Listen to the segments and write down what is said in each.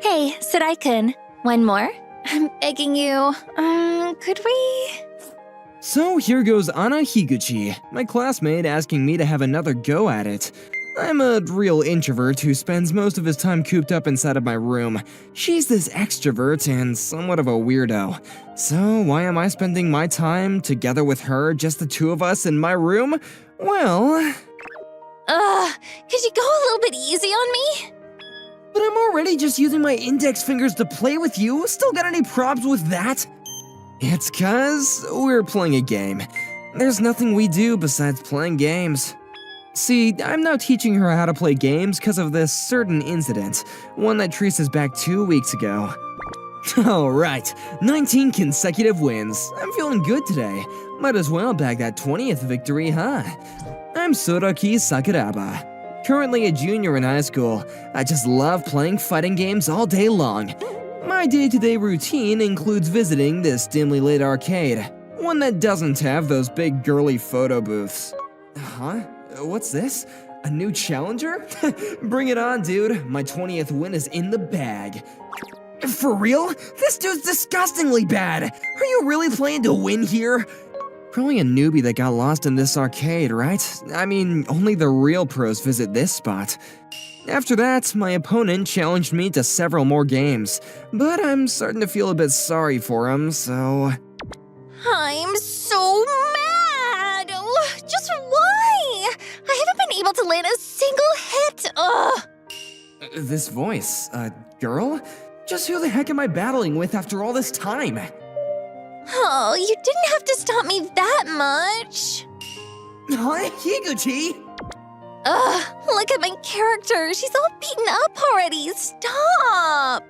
Hey, Sarai-kun. One more? I'm begging you. Could we? So here goes Anna Higuchi, my classmate, asking me to have another go at it. I'm a real introvert who spends most of his time cooped up inside of my room. She's this extrovert and somewhat of a weirdo. So why am I spending my time together with her, just the two of us in my room? Well... Could you go a little bit easy on me? But I'm already just using my index fingers to play with you. Still got any problems with that? It's 'cause we're playing a game. There's nothing we do besides playing games. See, I'm now teaching her how to play games because of this certain incident, one that traces back 2 weeks ago. Alright, 19 consecutive wins. I'm feeling good today. Might as well bag that 20th victory, huh? I'm Soraki Sakuraba, currently a junior in high school. I just love playing fighting games all day long. My day-to-day routine includes visiting this dimly lit arcade, one that doesn't have those big girly photo booths. Huh? What's this? A new challenger? Bring it on, dude. My 20th win is in the bag. For real? This dude's disgustingly bad. Are you really playing to win here? Probably a newbie that got lost in this arcade, right? I mean, only the real pros visit this spot. After that, my opponent challenged me to several more games, but I'm starting to feel a bit sorry for him, so... I'm so mad! Just why? I haven't been able to land a single hit! This voice, girl? Just who the heck am I battling with after all this time? Oh, you didn't have to stop me that much. Huh? Higuchi? Look at my character. She's all beaten up already. Stop!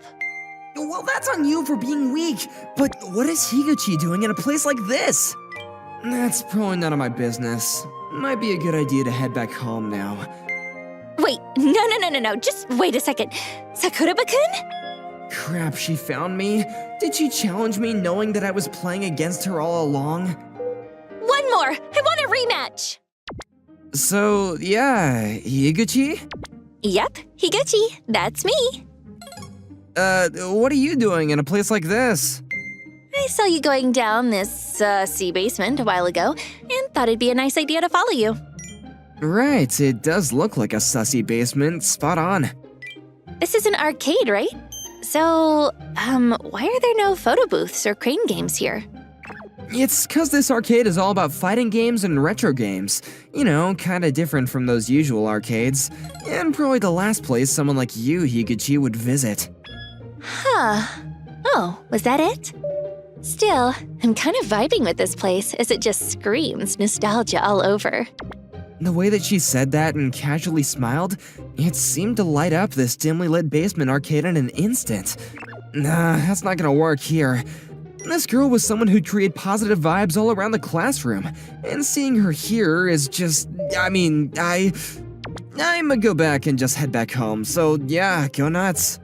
Well, that's on you for being weak, but what is Higuchi doing in a place like this? That's probably none of my business. Might be a good idea to head back home now. Wait, no. Just wait a second. Sakuraba-kun? Crap, she found me? Did she challenge me knowing that I was playing against her all along? One more! I want a rematch! So, yeah, Higuchi? Yep, Higuchi, that's me. What are you doing in a place like this? I saw you going down this, sea basement a while ago, and thought it'd be a nice idea to follow you. Right, it does look like a sussy basement, spot on. This is an arcade, right? So, why are there no photo booths or crane games here? It's 'cause this arcade is all about fighting games and retro games. You know, kinda different from those usual arcades. And probably the last place someone like you, Higuchi, would visit. Huh. Oh, was that it? Still, I'm kind of vibing with this place as it just screams nostalgia all over. The way that she said that and casually smiled, it seemed to light up this dimly lit basement arcade in an instant. Nah, that's not gonna work here. This girl was someone who created positive vibes all around the classroom, and seeing her here is just, I'm gonna go back and just head back home, so yeah, go nuts.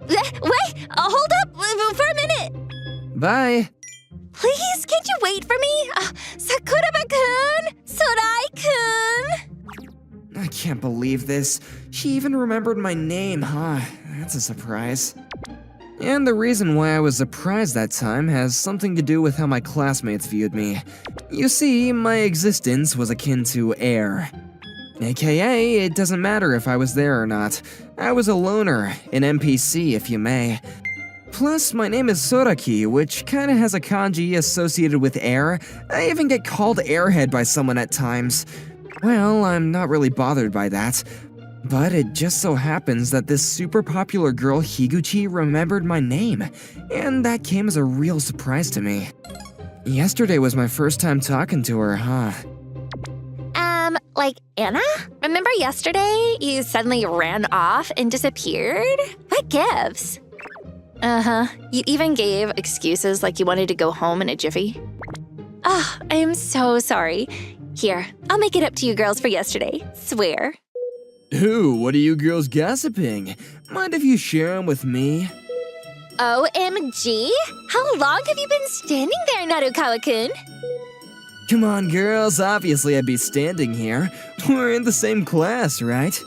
Wait, hold up for a minute. Bye. Please, can't you wait for me? Sakuraba-kun! Sarai-kun! I can't believe this. She even remembered my name, huh? That's a surprise. And the reason why I was surprised that time has something to do with how my classmates viewed me. You see, my existence was akin to air. AKA, it doesn't matter if I was there or not. I was a loner, an NPC if you may. Plus, my name is Soraki, which kinda has a kanji associated with air. I even get called Airhead by someone at times. Well, I'm not really bothered by that. But it just so happens that this super popular girl Higuchi remembered my name, and that came as a real surprise to me. Yesterday was my first time talking to her, huh? Like Anna? Remember yesterday you suddenly ran off and disappeared? What gives? You even gave excuses like you wanted to go home in a jiffy. I am so sorry. Here, I'll make it up to you girls for yesterday. Swear. Ooh, what are you girls gossiping? Mind if you share them with me? OMG? How long have you been standing there, Narukawa-kun? Come on, girls, obviously I'd be standing here. We're in the same class, right?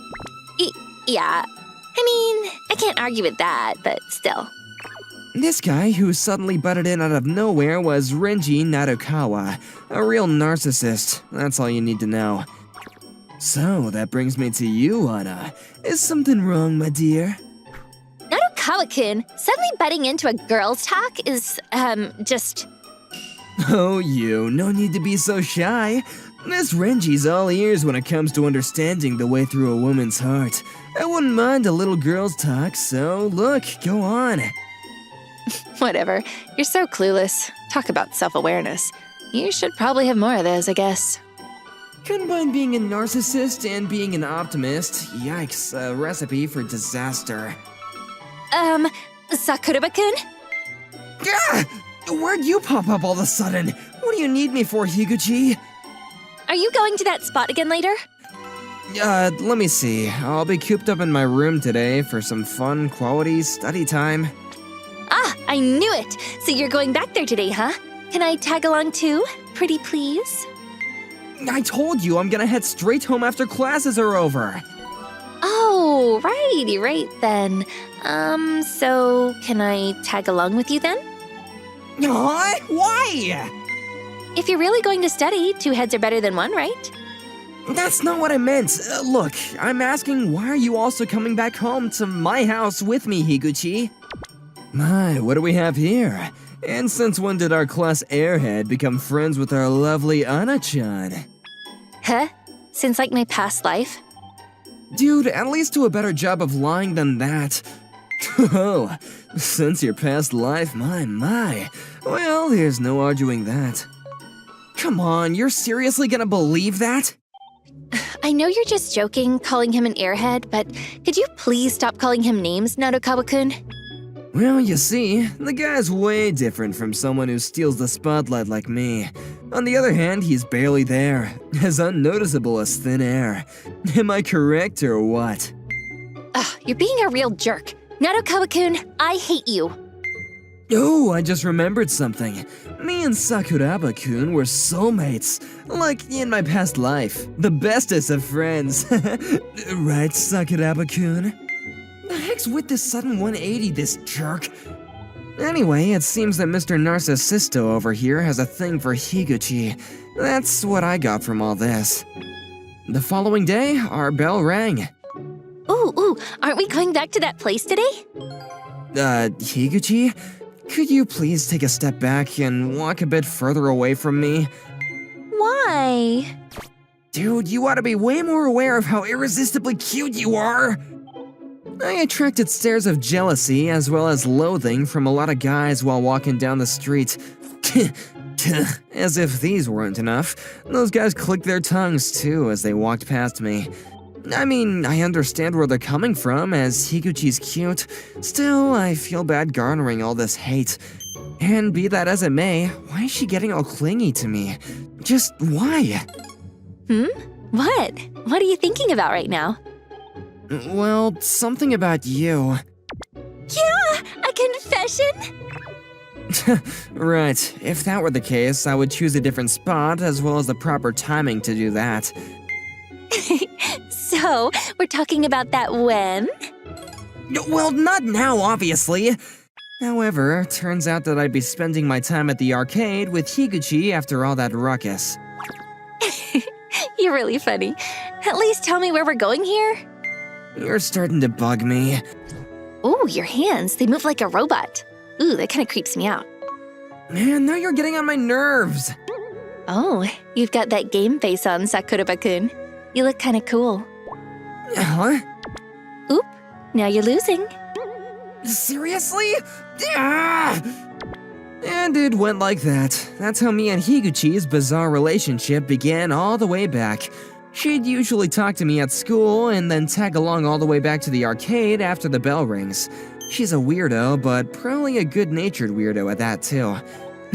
Yeah. I mean, I can't argue with that, but still. This guy who suddenly butted in out of nowhere was Renji Nadokawa, a real narcissist. That's all you need to know. So, that brings me to you, Anna. Is something wrong, my dear? Nadokawa-kun, suddenly butting into a girl's talk is, just... Oh, you, no need to be so shy. This Renji's all ears when it comes to understanding the way through a woman's heart. I wouldn't mind a little girl's talk, so look, go on. Whatever. You're so clueless. Talk about self-awareness. You should probably have more of those, I guess. Combine being a narcissist and being an optimist. Yikes, a recipe for disaster. Sakuraba-kun? Ah! Where'd you pop up all of a sudden? What do you need me for, Higuchi? Are you going to that spot again later? Let me see. I'll be cooped up in my room today for some fun, quality study time. Ah, I knew it! So you're going back there today, huh? Can I tag along too? Pretty please? I told you I'm gonna head straight home after classes are over. Oh, right then. So can I tag along with you then? What? Why? If you're really going to study, 2 heads are better than 1, right? That's not what I meant. Look, I'm asking why are you also coming back home to my house with me, Higuchi? My, what do we have here? And since when did our class airhead become friends with our lovely Anna-chan? Huh? Since like my past life? Dude, at least do a better job of lying than that. Oh, since your past life, my. Well, there's no arguing that. Come on, you're seriously gonna believe that? I know you're just joking, calling him an airhead, but could you please stop calling him names, Nadokawa-kun? Well, you see, the guy's way different from someone who steals the spotlight like me. On the other hand, he's barely there, as unnoticeable as thin air. Am I correct or what? Ugh, you're being a real jerk. Nadokawa-kun, I hate you. Oh, I just remembered something. Me and Sakuraba-kun were soulmates, like in my past life. The bestest of friends. Right, Sakuraba-kun? The heck's with this sudden 180, this jerk? Anyway, it seems that Mr. Narcissisto over here has a thing for Higuchi. That's what I got from all this. The following day, our bell rang. Ooh, aren't we going back to that place today? Higuchi? Could you please take a step back and walk a bit further away from me? Why? Dude, you ought to be way more aware of how irresistibly cute you are! I attracted stares of jealousy as well as loathing from a lot of guys while walking down the street. As if these weren't enough, those guys clicked their tongues too as they walked past me. I mean, I understand where they're coming from, as Higuchi's cute. Still, I feel bad garnering all this hate. And be that as it may, why is she getting all clingy to me? Just why? What? What are you thinking about right now? Well, something about you. Yeah, a confession? Right, if that were the case, I would choose a different spot as well as the proper timing to do that. So, we're talking about that when? Well, not now, obviously. However, turns out that I'd be spending my time at the arcade with Higuchi after all that ruckus. You're really funny. At least tell me where we're going here. You're starting to bug me. Ooh, your hands, they move like a robot. Ooh, that kind of creeps me out. Man, now you're getting on my nerves. Oh, you've got that game face on, Sakuraba-kun. You look kind of cool. Huh? Oop, now you're losing. Seriously? Ah! And it went like that. That's how me and Higuchi's bizarre relationship began all the way back. She'd usually talk to me at school and then tag along all the way back to the arcade after the bell rings. She's a weirdo, but probably a good-natured weirdo at that too.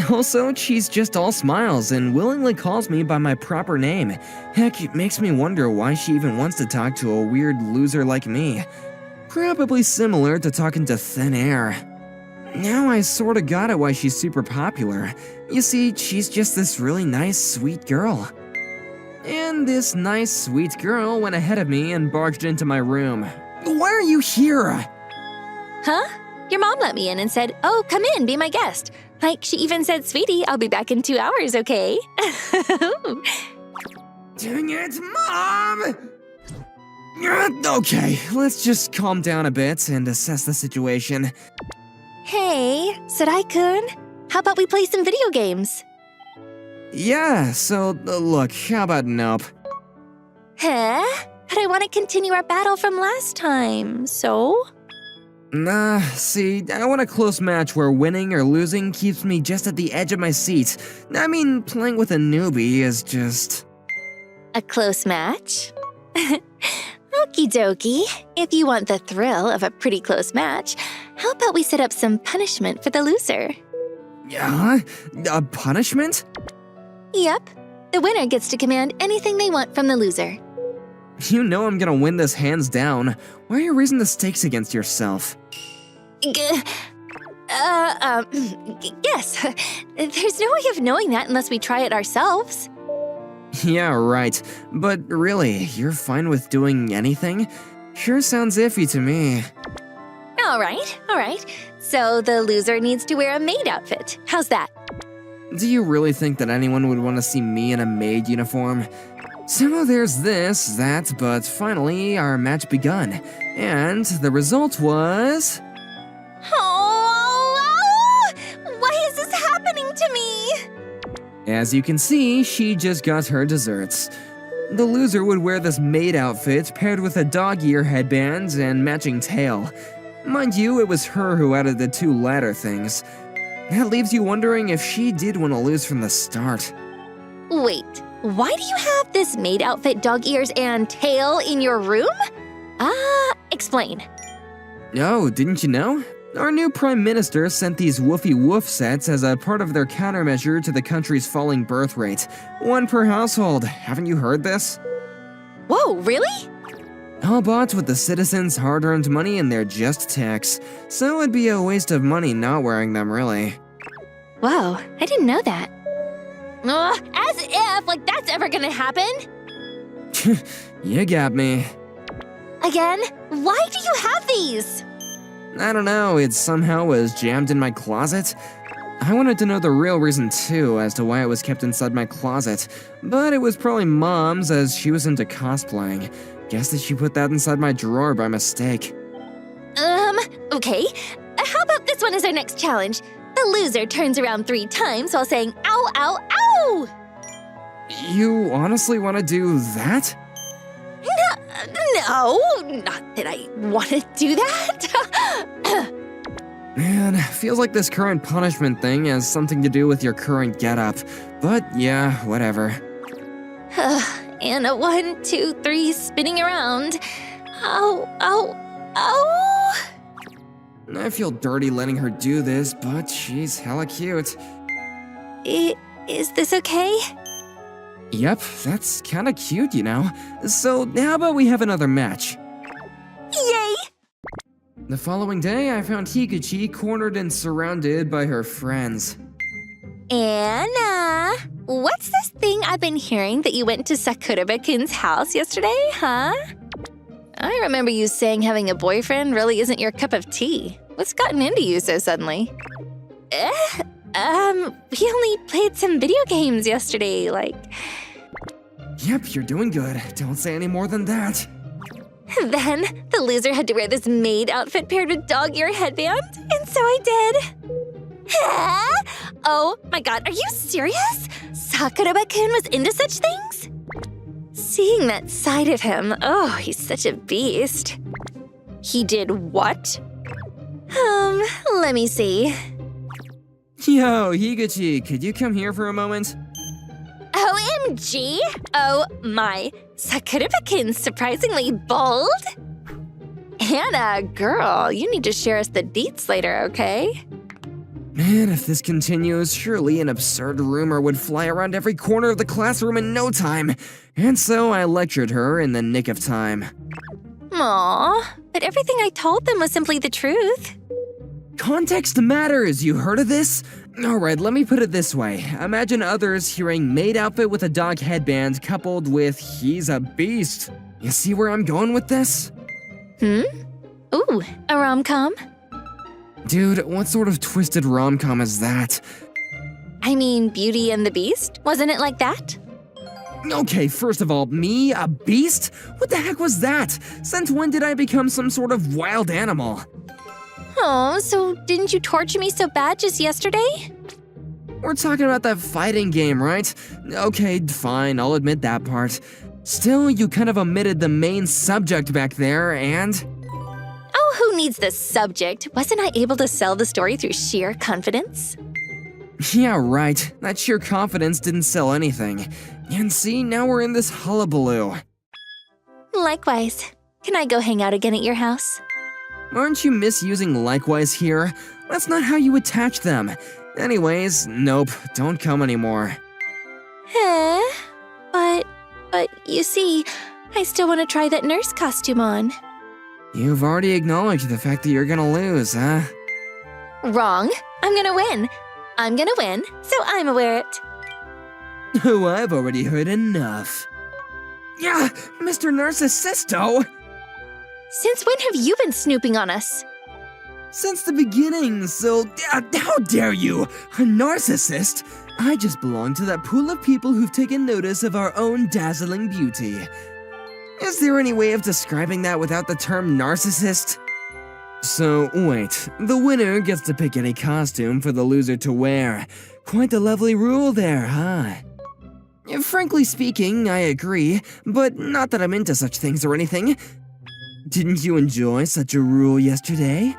Also, she's just all smiles and willingly calls me by my proper name. Heck, it makes me wonder why she even wants to talk to a weird loser like me. Probably similar to talking to thin air. Now I sorta got it why she's super popular. You see, she's just this really nice, sweet girl. And this nice, sweet girl went ahead of me and barged into my room. Why are you here? Huh? Your mom let me in and said, oh, come in, be my guest. Like, she even said, sweetie, I'll be back in 2 hours, okay? Dang it, Mom! Okay, let's just calm down a bit and assess the situation. Hey, Sarai-kun, how about we play some video games? Yeah, so look, how about nope? Huh? But I want to continue our battle from last time, so? Nah, see, I want a close match where winning or losing keeps me just at the edge of my seat. I mean, playing with a newbie is just... A close match? Okie dokie. If you want the thrill of a pretty close match, how about we set up some punishment for the loser? Yeah? A punishment? Yep. The winner gets to command anything they want from the loser. You know I'm gonna win this hands down. Why are you raising the stakes against yourself? Yes. There's no way of knowing that unless we try it ourselves. Yeah, right. But really, you're fine with doing anything? Sure sounds iffy to me. All right. So the loser needs to wear a maid outfit. How's that? Do you really think that anyone would want to see me in a maid uniform? So there's this, that, but finally our match begun. And the result was... Oh, why is this happening to me? As you can see, she just got her desserts. The loser would wear this maid outfit paired with a dog ear headband and matching tail. Mind you, it was her who added the 2 latter things. That leaves you wondering if she did want to lose from the start. Wait, why do you have this maid outfit, dog ears, and tail in your room? Explain. Oh, didn't you know? Our new Prime Minister sent these woofy woof sets as a part of their countermeasure to the country's falling birth rate. 1 per household. Haven't you heard this? Whoa, really? All bought with the citizens' hard-earned money and they're just tax. So it'd be a waste of money not wearing them, really. Whoa, I didn't know that. As if, like, that's ever gonna happen. You got me. Again? Why do you have these? I don't know, it somehow was jammed in my closet. I wanted to know the real reason too, as to why it was kept inside my closet. But it was probably Mom's, as she was into cosplaying. Guess that she put that inside my drawer by mistake. Okay. How about this one as our next challenge? The loser turns around 3 times while saying, ow, ow, ow! You honestly want to do that? No, not that I want to do that. Man, feels like this current punishment thing has something to do with your current getup. But yeah, whatever. And a 1, 2, 3 spinning around. Ow, ow, ow! I feel dirty letting her do this, but she's hella cute. Is this okay? Yep, that's kinda cute, you know. So, how about we have another match? Yay! The following day, I found Higuchi cornered and surrounded by her friends. Anna, what's this thing I've been hearing that you went to Sakuraba-kun's house yesterday, huh? I remember you saying having a boyfriend really isn't your cup of tea. What's gotten into you so suddenly? We only played some video games yesterday, like... Yep, you're doing good. Don't say any more than that. Then, the loser had to wear this maid outfit paired with dog ear headband, and so I did. Huh? Oh my god, are you serious? Sakuraba-kun was into such things? Seeing that side of him, oh, he's such a beast. He did what? Let me see. Yo, Higuchi, could you come here for a moment? OMG! Oh my, Sakuraba-kun's surprisingly bold. Anna, girl, you need to share us the deets later, okay? Man, if this continues, surely an absurd rumor would fly around every corner of the classroom in no time. And so I lectured her in the nick of time. Aw, but everything I told them was simply the truth. Context matters, you heard of this? Alright, let me put it this way. Imagine others hearing maid outfit with a dog headband coupled with he's a beast. You see where I'm going with this? Ooh, a rom-com? Dude, what sort of twisted rom-com is that? I mean, Beauty and the Beast? Wasn't it like that? Okay, first of all, me, a beast? What the heck was that? Since when did I become some sort of wild animal? Oh, so didn't you torture me so bad just yesterday? We're talking about that fighting game, right? Okay, fine, I'll admit that part. Still, you kind of omitted the main subject back there, and… Oh, who needs the subject? Wasn't I able to sell the story through sheer confidence? Yeah, right. That sheer confidence didn't sell anything. And see, now we're in this hullabaloo. Likewise. Can I go hang out again at your house? Aren't you misusing likewise here? That's not how you attach them. Anyways, nope, don't come anymore. Huh? But you see, I still want to try that nurse costume on. You've already acknowledged the fact that you're gonna lose, huh? Wrong. I'm gonna win. I'm gonna win, so I'ma wear it. Oh, I've already heard enough. Yeah, Mr. Narcissisto! Since when have you been snooping on us? Since the beginning, so how dare you? A narcissist? I just belong to that pool of people who've taken notice of our own dazzling beauty. Is there any way of describing that without the term narcissist? So, wait, the winner gets to pick any costume for the loser to wear. Quite the lovely rule there, huh? Frankly speaking, I agree, but not that I'm into such things or anything. Didn't you enjoy such a rule yesterday?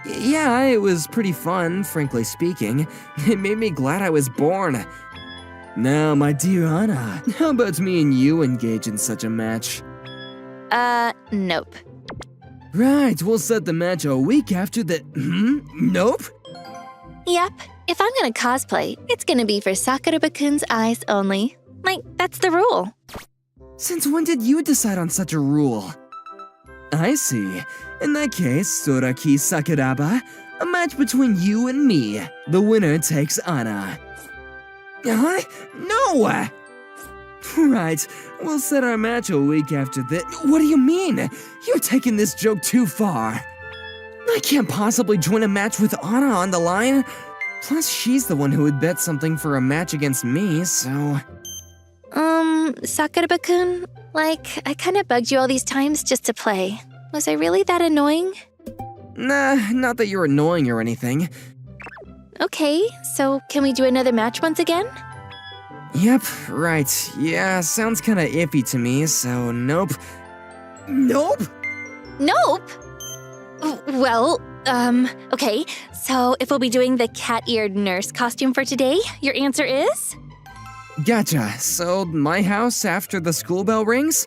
Yeah, it was pretty fun, frankly speaking. It made me glad I was born. Now, my dear Anna, how about me and you engage in such a match? Nope. Right, we'll set the match a week after the… Nope? Yep. If I'm gonna cosplay, it's gonna be for Sakura-bakun's eyes only. Like, that's the rule. Since when did you decide on such a rule? I see. In that case, Soraki Sakuraba, a match between you and me. The winner takes Anna. Huh? No! Right, we'll set our match a week after this. What do you mean? You're taking this joke too far. I can't possibly join a match with Anna on the line. Plus, she's the one who would bet something for a match against me, so… Sakura-bakun, like, I kinda bugged you all these times just to play. Was I really that annoying? Nah, not that you're annoying or anything. Okay, so can we do another match once again? Yep, right. Yeah, sounds kinda iffy to me, so nope. Nope? Nope! Well, okay, so if we'll be doing the cat-eared nurse costume for today, your answer is? Gotcha. So, my house after the school bell rings?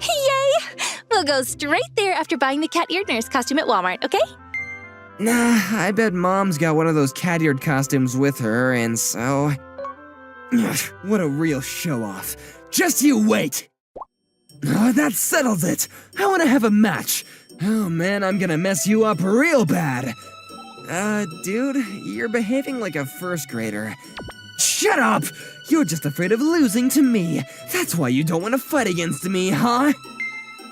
Yay! We'll go straight there after buying the cat-eared nurse costume at Walmart, okay? Nah, I bet Mom's got one of those cat-eared costumes with her, and so… Ugh, what a real show-off. Just you wait! Oh, that settles it! I want to have a match! Oh man, I'm gonna mess you up real bad! Dude, you're behaving like a first grader. Shut up! You're just afraid of losing to me. That's why you don't want to fight against me, huh?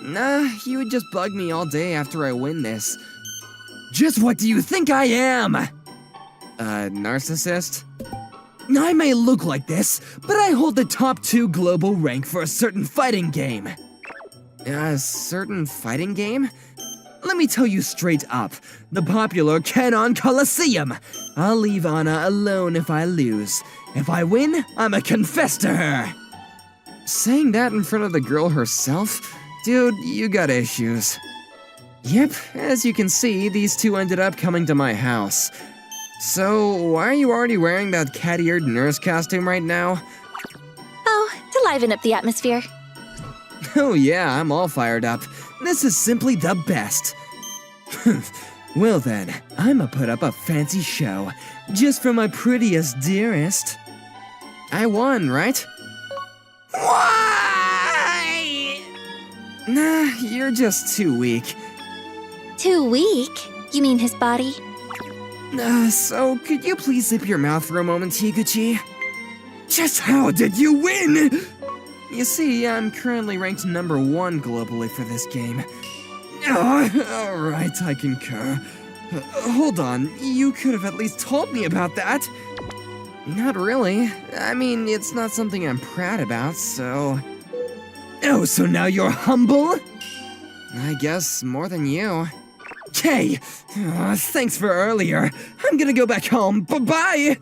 Nah, you would just bug me all day after I win this. Just what do you think I am? Narcissist? I may look like this, but I hold the top 2 global rank for a certain fighting game. A certain fighting game? Let me tell you straight up, the popular Canon Coliseum. I'll leave Anna alone if I lose. If I win, I'ma confess to her. Saying that in front of the girl herself? Dude, you got issues. Yep, as you can see, these two ended up coming to my house. So, why are you already wearing that cat-eared nurse costume right now? Oh, to liven up the atmosphere. Oh yeah, I'm all fired up. This is simply the best. Well then, I'ma put up a fancy show, just for my prettiest dearest. I won, right? Why? Nah, you're just too weak. Too weak? You mean his body? So could you please zip your mouth for a moment, Higuchi? Just how did you win? You see, I'm currently ranked #1 globally for this game. Alright, I concur. Hold on, you could have at least told me about that. Not really. I mean, it's not something I'm proud about, so... Oh, so now you're humble? I guess more than you. Okay, thanks for earlier. I'm gonna go back home. Bye-bye!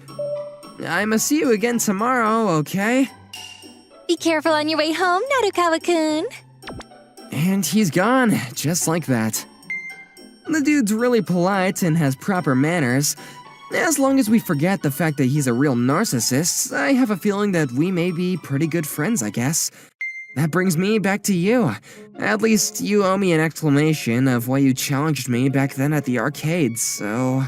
I must see you again tomorrow, okay? Be careful on your way home, Narukawa-kun. And he's gone, just like that. The dude's really polite and has proper manners. As long as we forget the fact that he's a real narcissist, I have a feeling that we may be pretty good friends, I guess. That brings me back to you. At least you owe me an explanation of why you challenged me back then at the arcade, so...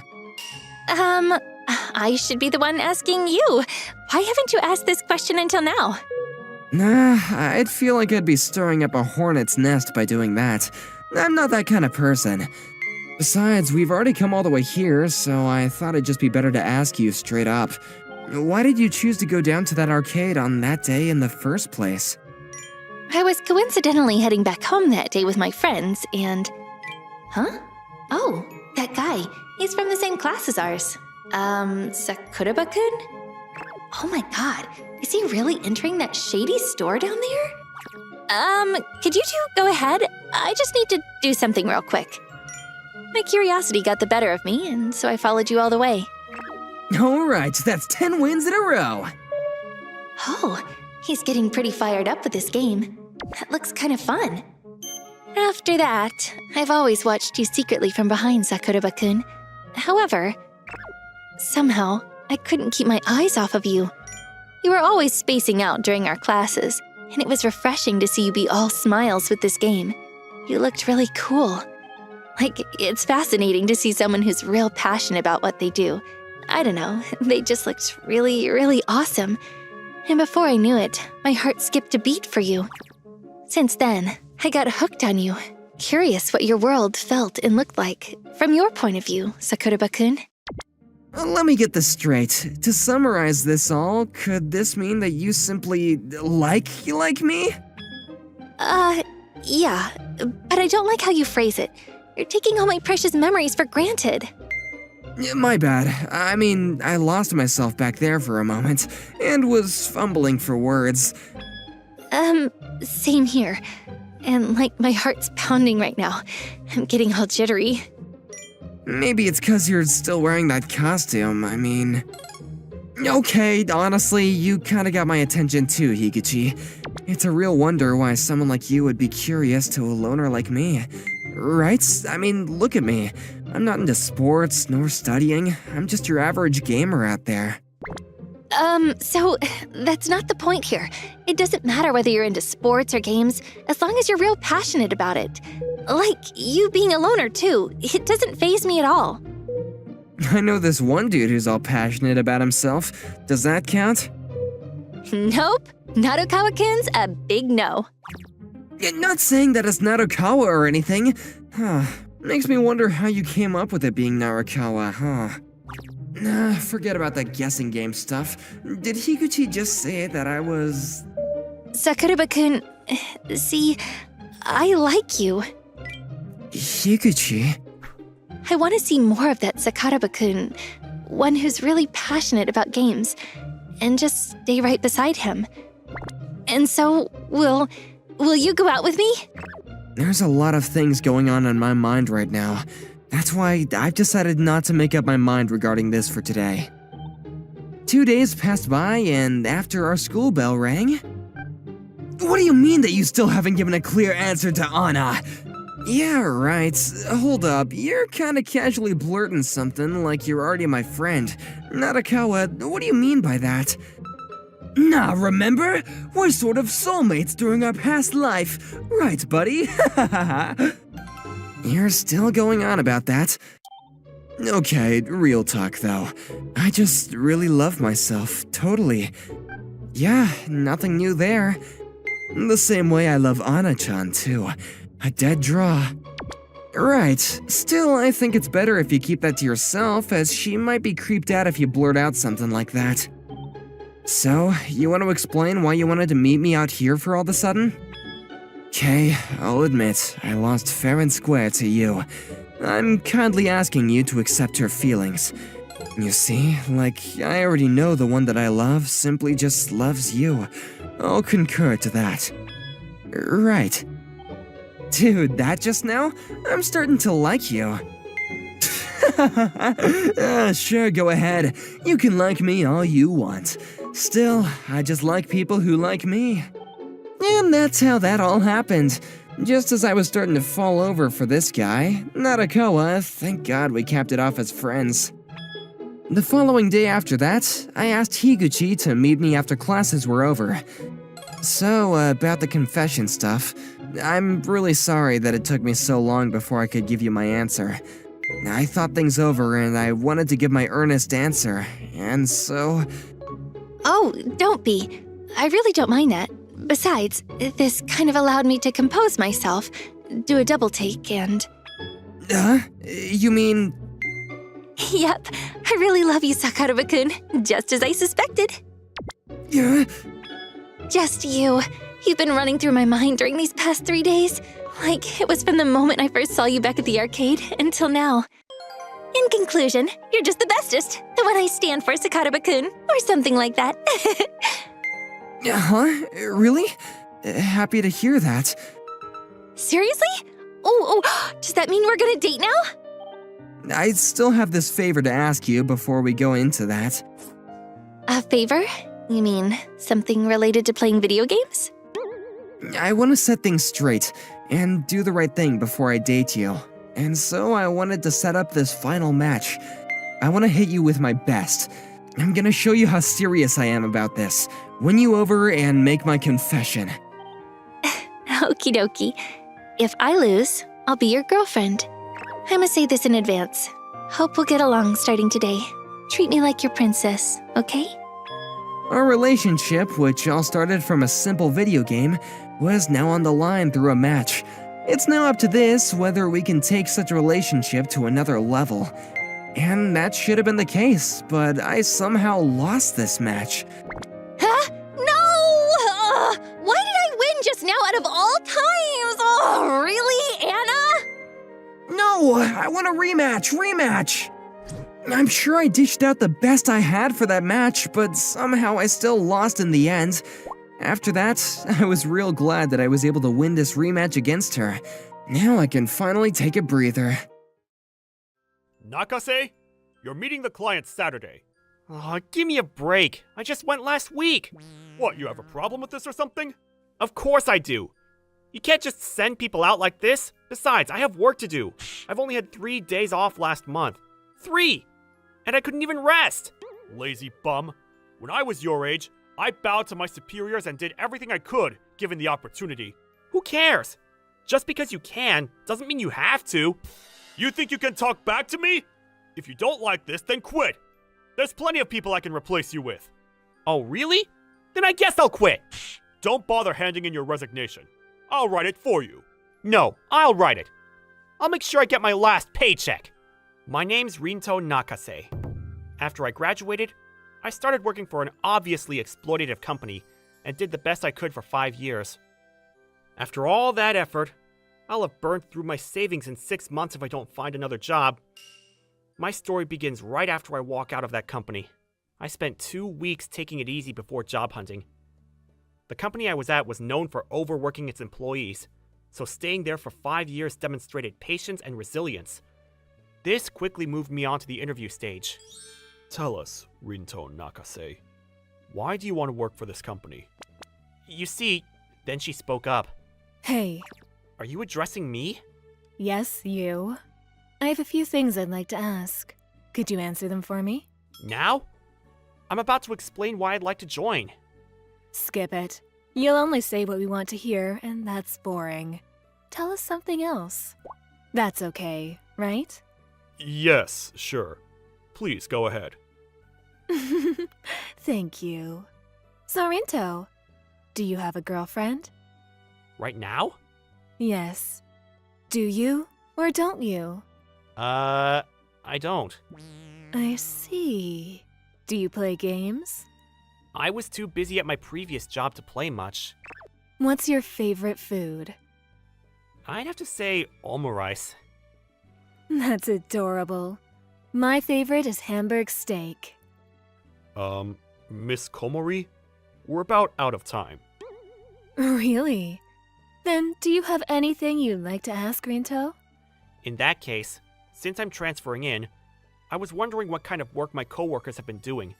I should be the one asking you. Why haven't you asked this question until now? Nah, I'd feel like I'd be stirring up a hornet's nest by doing that. I'm not that kind of person. Besides, we've already come all the way here, so I thought it'd just be better to ask you straight up. Why did you choose to go down to that arcade on that day in the first place? I was coincidentally heading back home that day with my friends, and... Huh? Oh, that guy. He's from the same class as ours. Sakuraba-kun? Oh my god, is he really entering that shady store down there? Could you two go ahead? I just need to do something real quick. My curiosity got the better of me, and so I followed you all the way. Alright, that's 10 wins in a row! Oh, he's getting pretty fired up with this game. That looks kind of fun. After that, I've always watched you secretly from behind, Sakuraba-kun. However, somehow, I couldn't keep my eyes off of you. You were always spacing out during our classes, and it was refreshing to see you be all smiles with this game. You looked really cool. Like, it's fascinating to see someone who's real passionate about what they do. I don't know, they just looked really, really awesome. And before I knew it, my heart skipped a beat for you. Since then, I got hooked on you, curious what your world felt and looked like, from your point of view, Sakuraba-kun. Let me get this straight. To summarize this all, could this mean that you simply like me? Yeah, but I don't like how you phrase it. You're taking all my precious memories for granted. My bad. I mean, I lost myself back there for a moment, and was fumbling for words. Same here. And like my heart's pounding right now. I'm getting all jittery. Maybe it's 'cause you're still wearing that costume, I mean... Okay, honestly, you kinda got my attention too, Higuchi. It's a real wonder why someone like you would be curious to a loner like me. Right? I mean, look at me. I'm not into sports, nor studying. I'm just your average gamer out there. So that's not the point here. It doesn't matter whether you're into sports or games, as long as you're real passionate about it. Like, you being a loner too. It doesn't faze me at all. I know this one dude who's all passionate about himself. Does that count? Nope. Narukawa-kun's a big no. Not saying that it's Narukawa or anything. Makes me wonder how you came up with it being Narukawa, huh? Nah, forget about that guessing game stuff. Did Higuchi just say that I was... Sakuraba-kun, see, I like you. Higuchi? I want to see more of that Sakuraba-kun, one who's really passionate about games, and just stay right beside him. And so, will you go out with me? There's a lot of things going on in my mind right now. That's why I've decided not to make up my mind regarding this for today. 2 days passed by, and after our school bell rang... What do you mean that you still haven't given a clear answer to Anna? Yeah, right. Hold up, you're kinda casually blurting something like you're already my friend. Narukawa, what do you mean by that? Nah, remember? We're sort of soulmates during our past life. Right, buddy? You're still going on about that. Okay, real talk though. I just really love myself, totally. Yeah, nothing new there. The same way I love Anna-chan too. A dead draw. Right, still I think it's better if you keep that to yourself, as she might be creeped out if you blurt out something like that. So, you want to explain why you wanted to meet me out here for all of a sudden? Okay, I'll admit, I lost fair and square to you. I'm kindly asking you to accept her feelings. You see, like, I already know the one that I love simply just loves you. I'll concur to that. Right. Dude, that just now? I'm starting to like you. Sure, go ahead. You can like me all you want. Still, I just like people who like me. And that's how that all happened. Just as I was starting to fall over for this guy, Narakoa, thank God we capped it off as friends. The following day after that, I asked Higuchi to meet me after classes were over. So, about the confession stuff, I'm really sorry that it took me so long before I could give you my answer. I thought things over and I wanted to give my earnest answer, and so... Oh, don't be. I really don't mind that. Besides, this kind of allowed me to compose myself, do a double take, and... You mean... Yep, I really love you, Sakuraba-kun, just as I suspected. Yeah? Just you. You've been running through my mind during these past 3 days. Like, it was from the moment I first saw you back at the arcade until now. In conclusion, you're just the bestest. The one I stand for, Sakuraba-kun, or something like that. Huh? Really? Happy to hear that. Seriously? Oh, does that mean we're gonna date now? I still have this favor to ask you before we go into that. A favor? You mean something related to playing video games? I want to set things straight and do the right thing before I date you. And so I wanted to set up this final match. I want to hit you with my best. I'm gonna show you how serious I am about this. Win you over and make my confession. Okie dokie. If I lose, I'll be your girlfriend. I must say this in advance. Hope we'll get along starting today. Treat me like your princess, okay? Our relationship, which all started from a simple video game, was now on the line through a match. It's now up to this whether we can take such a relationship to another level. And that should have been the case, but I somehow lost this match. Huh? No! Why did I win just now out of all times? Oh, really, Anna? No, I want a rematch! I'm sure I dished out the best I had for that match, but somehow I still lost in the end. After that, I was real glad that I was able to win this rematch against her. Now I can finally take a breather. Nakase, you're meeting the client Saturday. Give me a break. I just went last week. What, you have a problem with this or something? Of course I do. You can't just send people out like this. Besides, I have work to do. I've only had 3 days off last month. 3! And I couldn't even rest. Lazy bum. When I was your age, I bowed to my superiors and did everything I could, given the opportunity. Who cares? Just because you can, doesn't mean you have to. You think you can talk back to me? If you don't like this, then quit. There's plenty of people I can replace you with. Oh, really? Then I guess I'll quit. Don't bother handing in your resignation. I'll write it for you. No, I'll write it. I'll make sure I get my last paycheck. My name's Rinto Nakase. After I graduated, I started working for an obviously exploitative company and did the best I could for 5 years. After all that effort, I'll have burnt through my savings in 6 months if I don't find another job. My story begins right after I walk out of that company. I spent 2 weeks taking it easy before job hunting. The company I was at was known for overworking its employees, so staying there for 5 years demonstrated patience and resilience. This quickly moved me on to the interview stage. Tell us, Rinto Nakase, why do you want to work for this company? You see, then she spoke up. Hey. Are you addressing me? Yes, you. I have a few things I'd like to ask. Could you answer them for me? Now? I'm about to explain why I'd like to join. Skip it. You'll only say what we want to hear, and that's boring. Tell us something else. That's okay, right? Yes, sure. Please go ahead. Thank you. Sorinto, do you have a girlfriend? Right now? Yes. Do you, or don't you? I don't. I see. Do you play games? I was too busy at my previous job to play much. What's your favorite food? I'd have to say omurice. That's adorable. My favorite is Hamburg steak. Miss Komori? We're about out of time. Really? Then do you have anything you'd like to ask, Rinto? In that case, since I'm transferring in, I was wondering what kind of work my coworkers have been doing.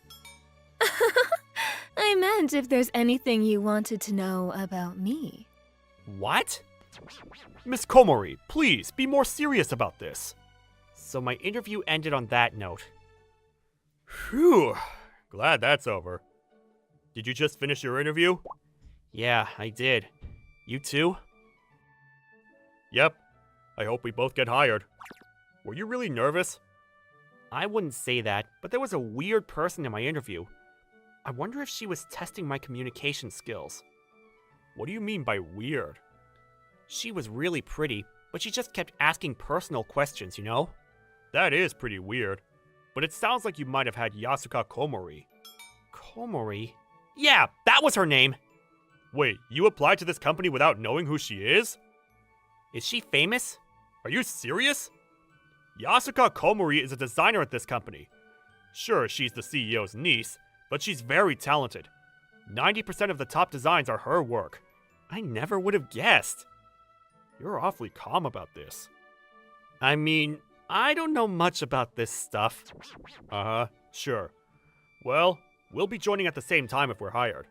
I meant if there's anything you wanted to know about me. What? Miss Komori, please be more serious about this. So my interview ended on that note. Phew, glad that's over. Did you just finish your interview? Yeah, I did. You too? Yep. I hope we both get hired. Were you really nervous? I wouldn't say that, but there was a weird person in my interview. I wonder if she was testing my communication skills. What do you mean by weird? She was really pretty, but she just kept asking personal questions, you know? That is pretty weird. But it sounds like you might have had Yasuka Komori. Komori? Yeah, that was her name! Wait, you applied to this company without knowing who she is? Is she famous? Are you serious? Yasuka Komori is a designer at this company. Sure, she's the CEO's niece, but she's very talented. 90% of the top designs are her work. I never would have guessed. You're awfully calm about this. I mean, I don't know much about this stuff. Sure. Well, we'll be joining at the same time if we're hired.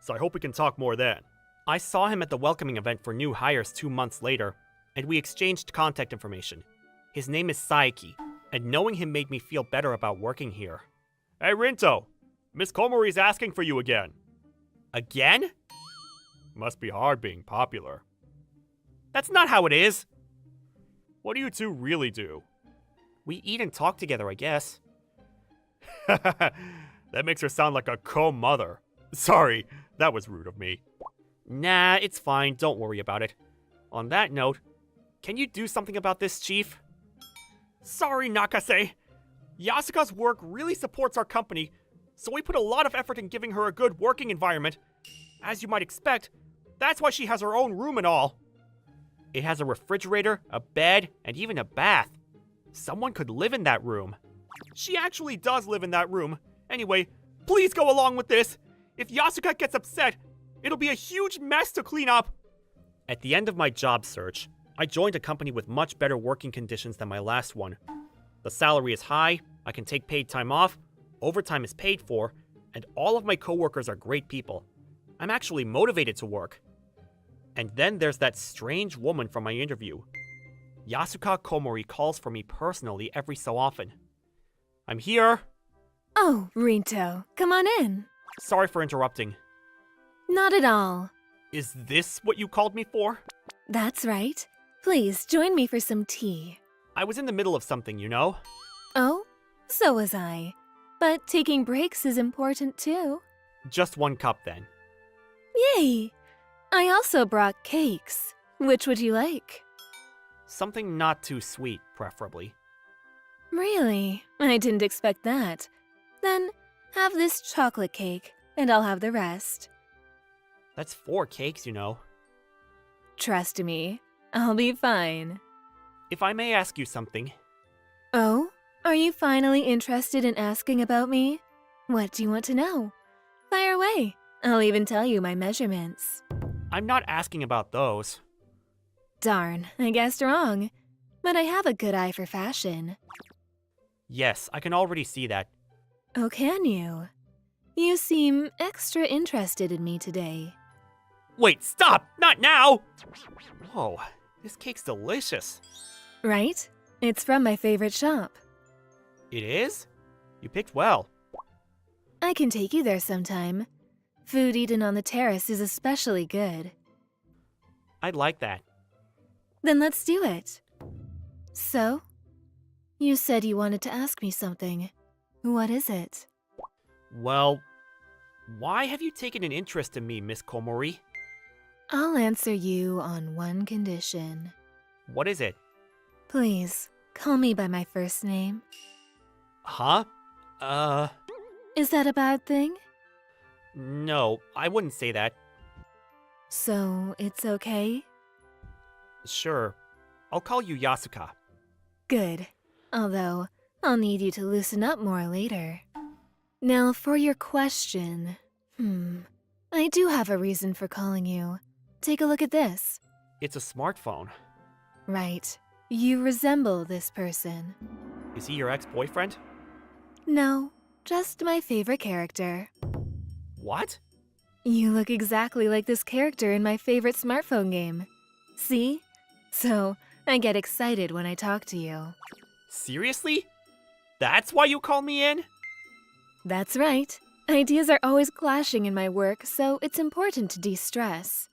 So I hope we can talk more then. I saw him at the welcoming event for new hires 2 months later, and we exchanged contact information. His name is Saiki, and knowing him made me feel better about working here. Hey Rinto, Miss Komori's asking for you again. Again? Must be hard being popular. That's not how it is. What do you two really do? We eat and talk together, I guess. That makes her sound like a co-mother. Sorry, that was rude of me. Nah, it's fine, don't worry about it. On that note, can you do something about this, Chief? Sorry, Nakase. Yasuka's work really supports our company, so we put a lot of effort in giving her a good working environment. As you might expect, that's why she has her own room and all. It has a refrigerator, a bed, and even a bath. Someone could live in that room. She actually does live in that room. Anyway, please go along with this. If Yasuka gets upset, it'll be a huge mess to clean up. At the end of my job search, I joined a company with much better working conditions than my last one. The salary is high, I can take paid time off, overtime is paid for, and all of my coworkers are great people. I'm actually motivated to work. And then there's that strange woman from my interview. Yasuka Komori calls for me personally every so often. I'm here. Oh, Rinto, come on in. Sorry for interrupting. Not at all. Is this what you called me for? That's right. Please join me for some tea. I was in the middle of something, you know? Oh, so was I. But taking breaks is important too. Just 1 cup then. Yay! I also brought cakes. Which would you like? Something not too sweet, preferably. Really? I didn't expect that. Then have this chocolate cake, and I'll have the rest. That's 4 cakes, you know. Trust me, I'll be fine. If I may ask you something. Oh? Are you finally interested in asking about me? What do you want to know? Fire away. I'll even tell you my measurements. I'm not asking about those. Darn, I guessed wrong. But I have a good eye for fashion. Yes, I can already see that. Oh, can you? You seem extra interested in me today. Wait, stop! Not now! Whoa, this cake's delicious. Right? It's from my favorite shop. It is? You picked well. I can take you there sometime. Food eaten on the terrace is especially good. I'd like that. Then let's do it. So? You said you wanted to ask me something. What is it? Well, why have you taken an interest in me, Miss Komori? I'll answer you on one condition. What is it? Please, call me by my first name. Huh? Is that a bad thing? No, I wouldn't say that. So, it's okay? Sure. I'll call you Yasuka. Good. Although, I'll need you to loosen up more later. Now, for your question. I do have a reason for calling you. Take a look at this. It's a smartphone. Right. You resemble this person. Is he your ex-boyfriend? No, just my favorite character. What? You look exactly like this character in my favorite smartphone game. See? So, I get excited when I talk to you. Seriously? That's why you called me in? That's right. Ideas are always clashing in my work, so it's important to de-stress.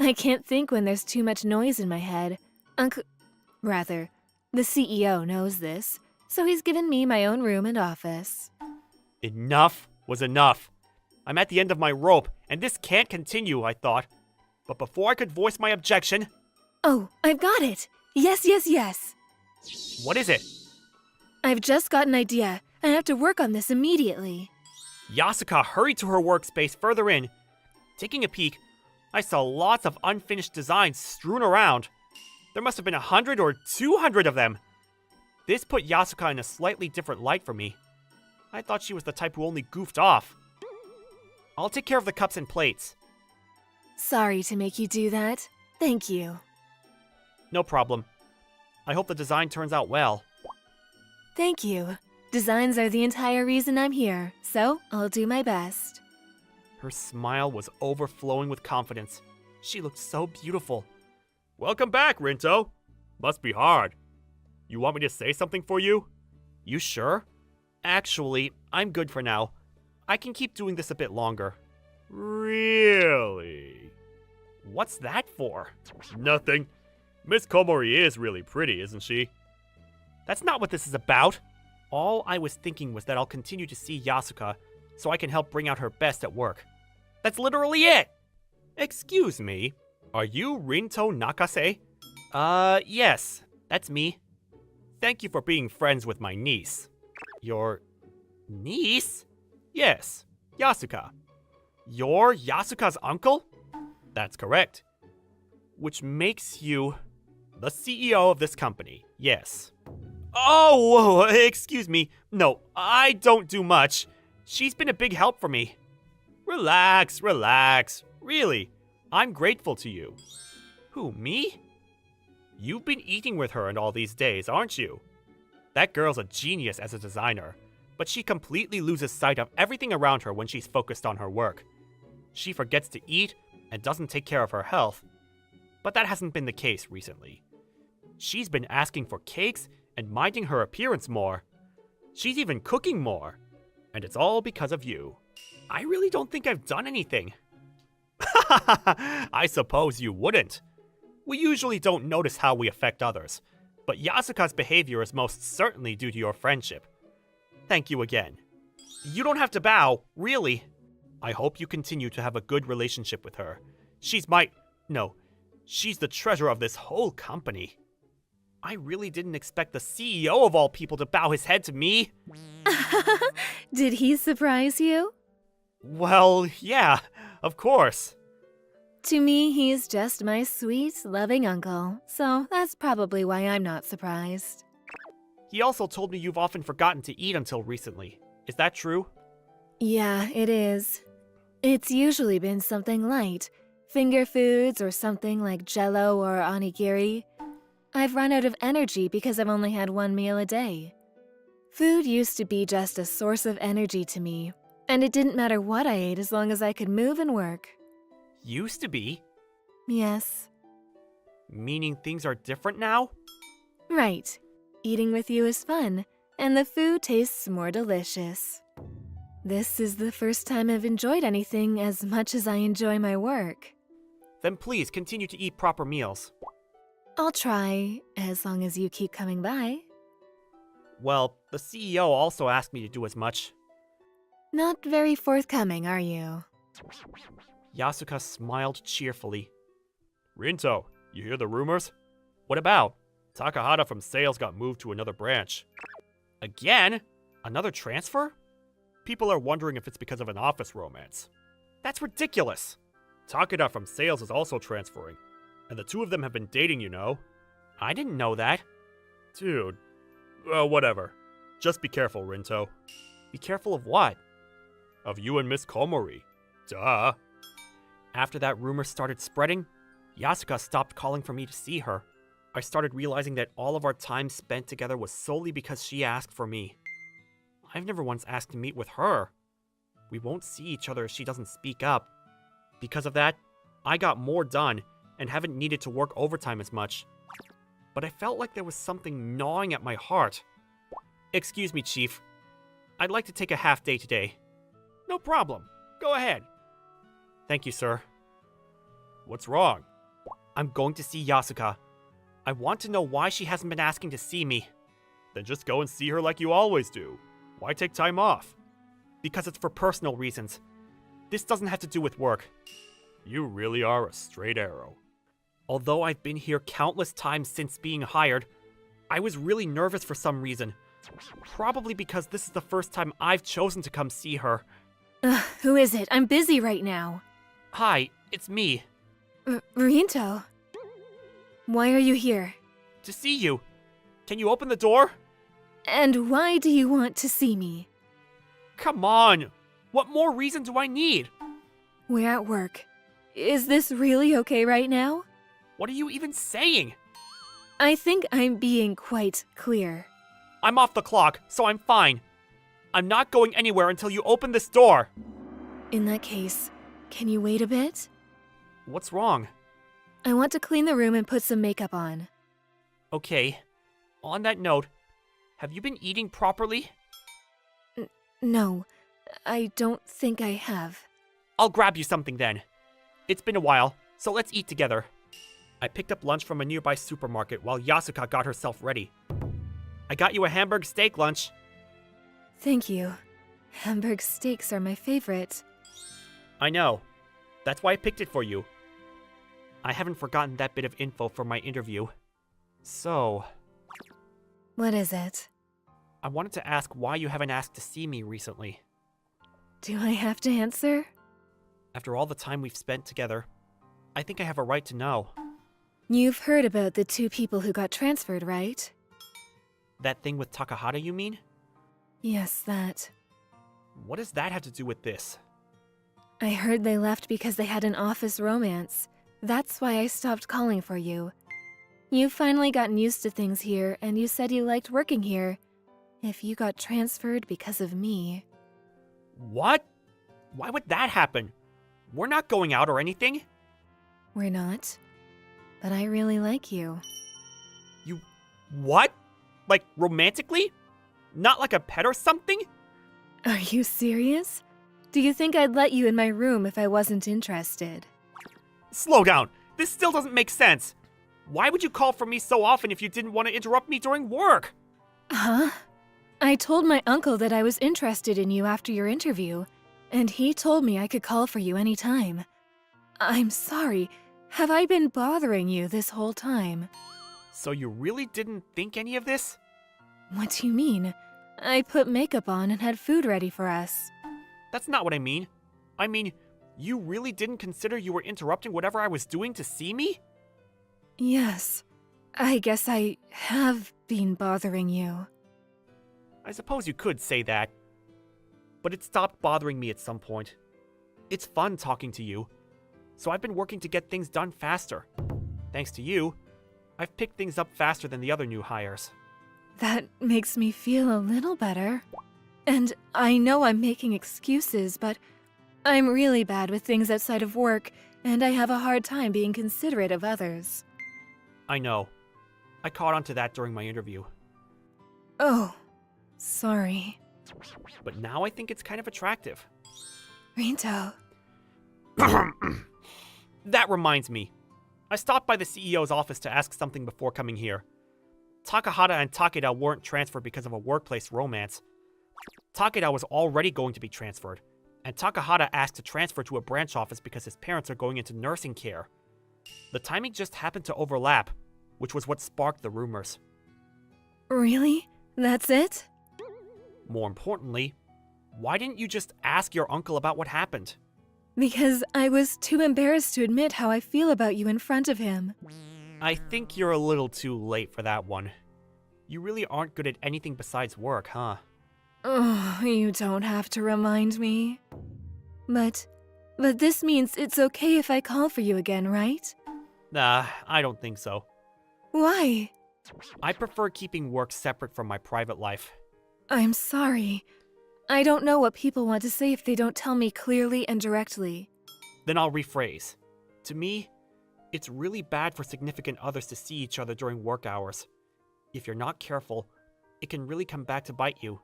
I can't think when there's too much noise in my head. The CEO knows this, so he's given me my own room and office. Enough was enough. I'm at the end of my rope, and this can't continue, I thought. But before I could voice my objection... Oh, I've got it! Yes, yes, yes! What is it? I've just got an idea. I have to work on this immediately. Yasuka hurried to her workspace further in. Taking a peek, I saw lots of unfinished designs strewn around. There must have been 100 or 200 of them. This put Yasuka in a slightly different light for me. I thought she was the type who only goofed off. I'll take care of the cups and plates. Sorry to make you do that. Thank you. No problem. I hope the design turns out well. Thank you. Designs are the entire reason I'm here, so I'll do my best. Her smile was overflowing with confidence. She looked so beautiful. Welcome back, Rinto. Must be hard. You want me to say something for you? You sure? Actually, I'm good for now. I can keep doing this a bit longer. Really? What's that for? Nothing. Miss Komori is really pretty, isn't she? That's not what this is about. All I was thinking was that I'll continue to see Yasuka so I can help bring out her best at work. That's literally it! Excuse me, are you Rinto Nakase? Yes, that's me. Thank you for being friends with my niece. Your niece? Yes, Yasuka. You're Yasuka's uncle? That's correct. Which makes you the CEO of this company, yes. Oh, excuse me. No, I don't do much. She's been a big help for me. Relax, relax. Really, I'm grateful to you. Who, me? You've been eating with her in all these days, aren't you? That girl's a genius as a designer, but she completely loses sight of everything around her when she's focused on her work. She forgets to eat and doesn't take care of her health. But that hasn't been the case recently. She's been asking for cakes and minding her appearance more. She's even cooking more. And it's all because of you. I really don't think I've done anything. I suppose you wouldn't. We usually don't notice how we affect others, but Yasuka's behavior is most certainly due to your friendship. Thank you again. You don't have to bow, really. I hope you continue to have a good relationship with her. She's the treasure of this whole company. I really didn't expect the CEO of all people to bow his head to me. Did he surprise you? Well, yeah, of course. To me, he's just my sweet, loving uncle, so that's probably why I'm not surprised. He also told me you've often forgotten to eat until recently. Is that true? Yeah, it is. It's usually been something light, finger foods or something like jello or onigiri. I've run out of energy because I've only had one meal a day. Food used to be just a source of energy to me, and it didn't matter what I ate as long as I could move and work. Used to be? Yes. Meaning things are different now? Right. Eating with you is fun, and the food tastes more delicious. This is the first time I've enjoyed anything as much as I enjoy my work. Then please continue to eat proper meals. I'll try, as long as you keep coming by. Well, the CEO also asked me to do as much. Not very forthcoming, are you? Yasuka smiled cheerfully. Rinto, you hear the rumors? What about? Takahata from sales got moved to another branch. Again? Another transfer? People are wondering if it's because of an office romance. That's ridiculous! Takeda from sales is also transferring, and the two of them have been dating, you know. I didn't know that. Dude. Whatever. Just be careful, Rinto. Be careful of what? Of you and Miss Komori. Duh. After that rumor started spreading, Yasuka stopped calling for me to see her. I started realizing that all of our time spent together was solely because she asked for me. I've never once asked to meet with her. We won't see each other if she doesn't speak up. Because of that, I got more done and haven't needed to work overtime as much. But I felt like there was something gnawing at my heart. Excuse me, Chief. I'd like to take a half day today. No problem. Go ahead. Thank you, sir. What's wrong? I'm going to see Yasuka. I want to know why she hasn't been asking to see me. Then just go and see her like you always do. Why take time off? Because it's for personal reasons. This doesn't have to do with work. You really are a straight arrow. Although I've been here countless times since being hired, I was really nervous for some reason. Probably because this is the first time I've chosen to come see her. Who is it? I'm busy right now. Hi, it's me. Rinto. Why are you here? To see you. Can you open the door? And why do you want to see me? Come on. What more reason do I need? We're at work. Is this really okay right now? What are you even saying? I think I'm being quite clear. I'm off the clock, so I'm fine. I'm not going anywhere until you open this door. In that case, can you wait a bit? What's wrong? I want to clean the room and put some makeup on. Okay. On that note, have you been eating properly? No, I don't think I have. I'll grab you something then. It's been a while, so let's eat together. I picked up lunch from a nearby supermarket while Yasuka got herself ready. I got you a Hamburg steak lunch. Thank you. Hamburg steaks are my favorite. I know. That's why I picked it for you. I haven't forgotten that bit of info from my interview. So, What is it? I wanted to ask why you haven't asked to see me recently. Do I have to answer? After all the time we've spent together, I think I have a right to know. You've heard about the 2 people who got transferred, right? That thing with Takahata, you mean? Yes, that. What does that have to do with this? I heard they left because they had an office romance. That's why I stopped calling for you. You've finally gotten used to things here, and you said you liked working here. If you got transferred because of me... What? Why would that happen? We're not going out or anything. We're not. But I really like you. You... what? Like, romantically? Not like a pet or something? Are you serious? Do you think I'd let you in my room if I wasn't interested? Slow down. This still doesn't make sense. Why would you call for me so often if you didn't want to interrupt me during work? Huh? I told my uncle that I was interested in you after your interview, and he told me I could call for you anytime. I'm sorry. Have I been bothering you this whole time? So you really didn't think any of this? What do you mean? I put makeup on and had food ready for us. That's not what I mean. I mean, you really didn't consider you were interrupting whatever I was doing to see me? Yes. I guess I have been bothering you. I suppose you could say that. But it stopped bothering me at some point. It's fun talking to you. So I've been working to get things done faster. Thanks to you, I've picked things up faster than the other new hires. That makes me feel a little better. And I know I'm making excuses, but I'm really bad with things outside of work, and I have a hard time being considerate of others. I know. I caught on to that during my interview. Oh, sorry. But now I think it's kind of attractive. Rinto. That reminds me. I stopped by the CEO's office to ask something before coming here. Takahata and Takeda weren't transferred because of a workplace romance. Takeda was already going to be transferred, and Takahata asked to transfer to a branch office because his parents are going into nursing care. The timing just happened to overlap, which was what sparked the rumors. Really? That's it? More importantly, why didn't you just ask your uncle about what happened? Because I was too embarrassed to admit how I feel about you in front of him. I think you're a little too late for that one. You really aren't good at anything besides work, huh? Oh, you don't have to remind me. But this means it's okay if I call for you again, right? Nah, I don't think so. Why? I prefer keeping work separate from my private life. I'm sorry. I don't know what people want to say if they don't tell me clearly and directly. Then I'll rephrase. To me, it's really bad for significant others to see each other during work hours. If you're not careful, it can really come back to bite you.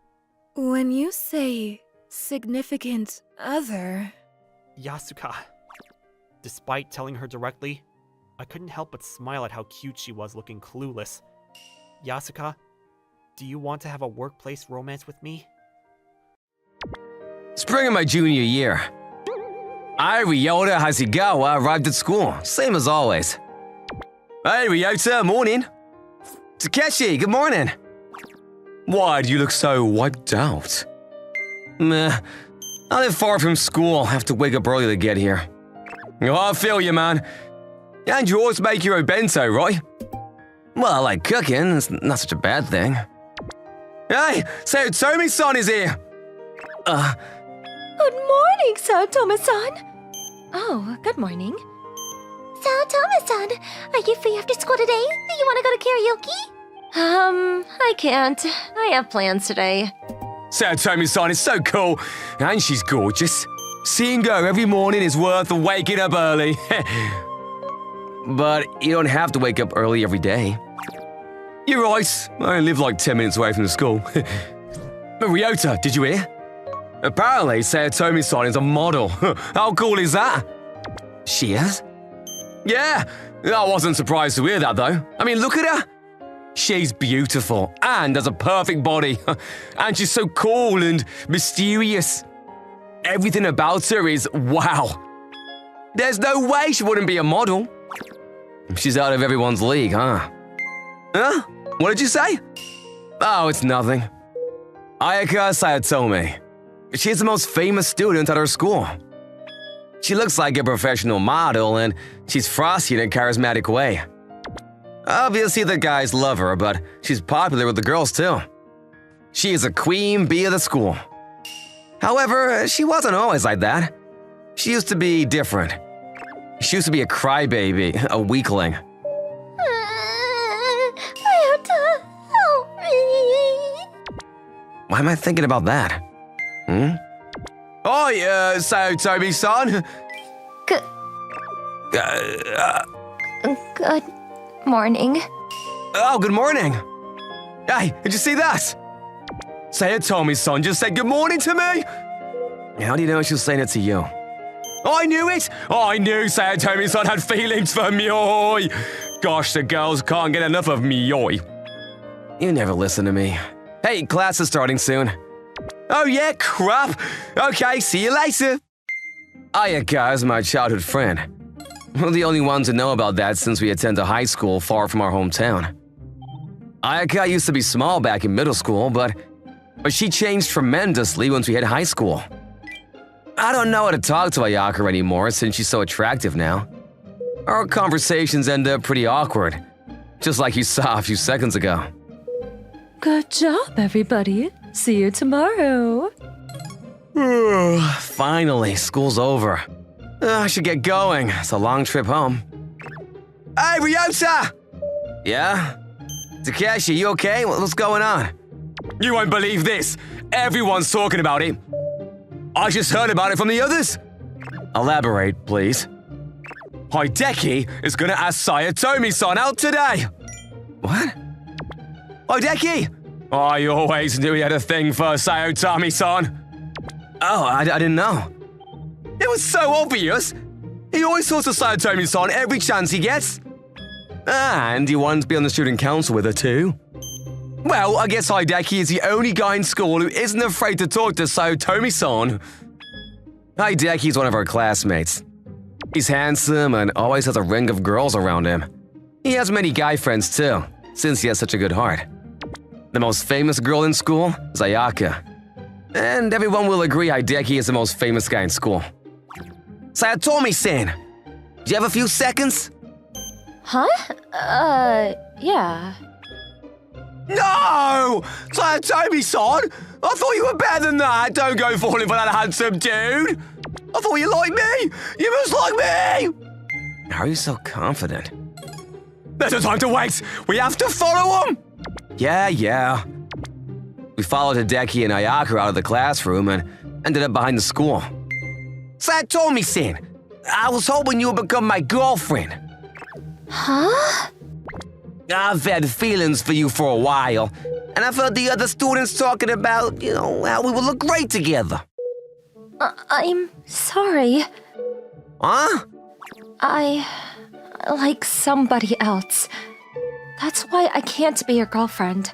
When you say significant other... Yasuka. Despite telling her directly, I couldn't help but smile at how cute she was looking clueless. Yasuka, do you want to have a workplace romance with me? Spring of my junior year. I, Ryota Hasegawa, arrived at school, same as always. Hey, Ryota, morning. Takeshi, good morning. Why do you look so wiped out? Meh, I live far from school, have to wake up early to get here. Oh, I feel you, man. And you always make your own bento, right? Well, I like cooking, it's not such a bad thing. Hey, Tomi-san is here! Good morning, Saotome-san. Oh, good morning. Saotome-san, are you free after school today? Do you want to go to karaoke? I can't. I have plans today. Tomi-san is so cool, and she's gorgeous. Seeing her every morning is worth waking up early. But you don't have to wake up early every day. You're right, I live like 10 minutes away from the school. But Ryota, did you hear? Apparently, Tomi-san is a model. How cool is that? She is? Yeah, I wasn't surprised to hear that though. I mean, look at her. She's beautiful and has a perfect body. And she's so cool and mysterious. Everything about her is wow. There's no way she wouldn't be a model. She's out of everyone's league, huh? Huh? What did you say? Oh, it's nothing. Ayaka Sayatomi. She's the most famous student at her school. She looks like a professional model, and she's frosty in a charismatic way. Obviously, the guys love her, but she's popular with the girls too. She is a queen bee of the school. However, she wasn't always like that. She used to be different. She used to be a crybaby, a weakling. Ryota, help me. Why am I thinking about that? Oh, yeah, Tomi-san. Good morning. Oh, good morning. Hey, did you see that? Tomi-san just said good morning to me. How do you know she was saying it to you? Oh, I knew it! Oh, I knew Tomi-san had feelings for Mioi! Gosh, the girls can't get enough of Mioi. You never listen to me. Hey, class is starting soon. Oh yeah, crap! Okay, see you later! Ayaka is my childhood friend. We're the only ones who know about that since we attend a high school far from our hometown. Ayaka used to be small back in middle school, but she changed tremendously once we hit high school. I don't know how to talk to Ayaka anymore since she's so attractive now. Our conversations end up pretty awkward, just like you saw a few seconds ago. Good job, everybody. See you tomorrow. Finally, school's over. I should get going. It's a long trip home. Hey, Ryota! Yeah? Takeshi, you okay? What's going on? You won't believe this. Everyone's talking about it. I just heard about it from the others. Elaborate, please. Hideki is gonna ask Tomi-san out today. What? Hideki! I always knew he had a thing for Tomi-san. Oh, I didn't know. It was so obvious. He always talks to Tomi-san every chance he gets. And he wanted to be on the student council with her too. Well, I guess Hideki is the only guy in school who isn't afraid to talk to Tomi-san. Hideki is one of our classmates. He's handsome and always has a ring of girls around him. He has many guy friends too, since he has such a good heart. The most famous girl in school is Ayaka. And everyone will agree Hideki is the most famous guy in school. Sayatomi-san, do you have a few seconds? Huh? Yeah. No! Sayatomi-san! I thought you were better than that! Don't go falling for that handsome dude! I thought you liked me! You must like me! How are you so confident? There's no time to wait! We have to follow him! Yeah. We followed Hideki and Ayaka out of the classroom and ended up behind the school. Sayatomi-san! I was hoping you would become my girlfriend. Huh? I've had feelings for you for a while, and I've heard the other students talking about, how we would look great together. I'm sorry. Huh? I like somebody else. That's why I can't be your girlfriend.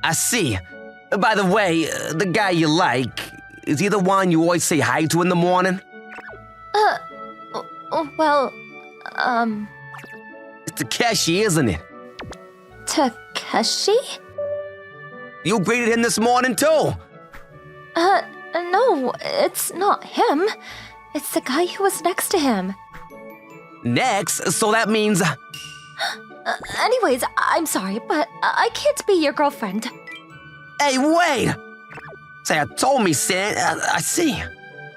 I see. By the way, the guy you like, is he the one you always say hi to in the morning? Well, It's Takeshi, isn't it? Takeshi? You greeted him this morning, too. No, it's not him. It's the guy who was next to him. Next, so that means... Anyways, I'm sorry, but I can't be your girlfriend. Hey, wait! Sayatomi-san, I see.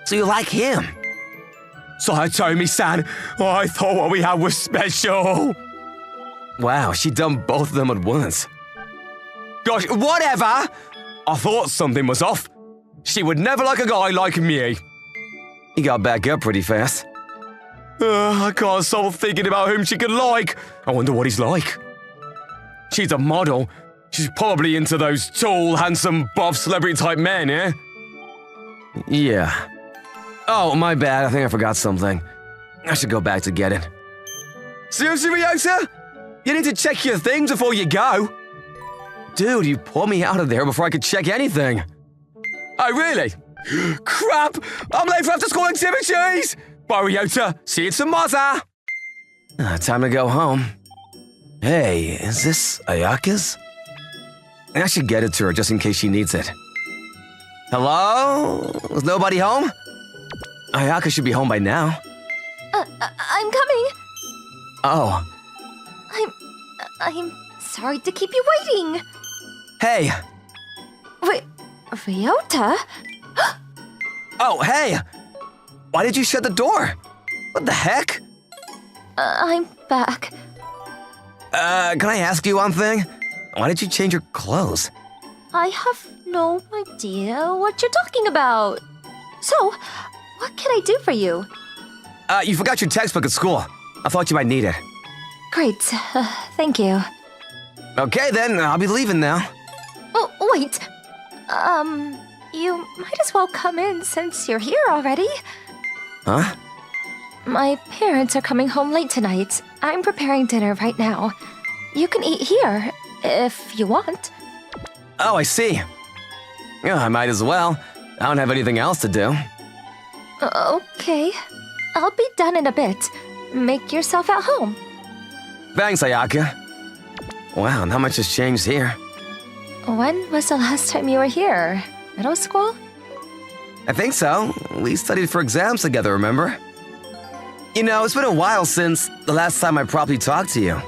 So you like him? Sayatomi-san, I thought what we had was special. Wow, she done both of them at once. Gosh, whatever! I thought something was off. She would never like a guy like me. He got back up pretty fast. I can't stop thinking about whom she could like. I wonder what he's like. She's a model. She's probably into those tall, handsome, buff celebrity-type men, eh? Yeah. Oh, my bad. I think I forgot something. I should go back to get it. Seriously, Ryota? You need to check your things before you go. Dude, you pulled me out of there before I could check anything. Oh, really? Crap! I'm late for after-school activities! Bye, Ryota. See you tomorrow. Time to go home. Hey, is this Ayaka's? I should get it to her just in case she needs it. Hello? Is nobody home? Ayaka should be home by now. I'm coming. Oh. I'm sorry to keep you waiting. Hey. Wait, Ryota? Oh, hey. Why did you shut the door? What the heck? I'm back. Can I ask you one thing? Why did you change your clothes? I have no idea what you're talking about. So, what can I do for you? You forgot your textbook at school. I thought you might need it. Great, thank you. Okay then, I'll be leaving now. Oh, wait. You might as well come in since you're here already. Huh? My parents are coming home late tonight. I'm preparing dinner right now. You can eat here, if you want. Oh, I see. Yeah, I might as well. I don't have anything else to do. Okay. I'll be done in a bit. Make yourself at home. Thanks, Ayaka. Wow, not much has changed here. When was the last time you were here? Middle school? I think so. We studied for exams together, remember? You know, it's been a while since the last time I properly talked to you.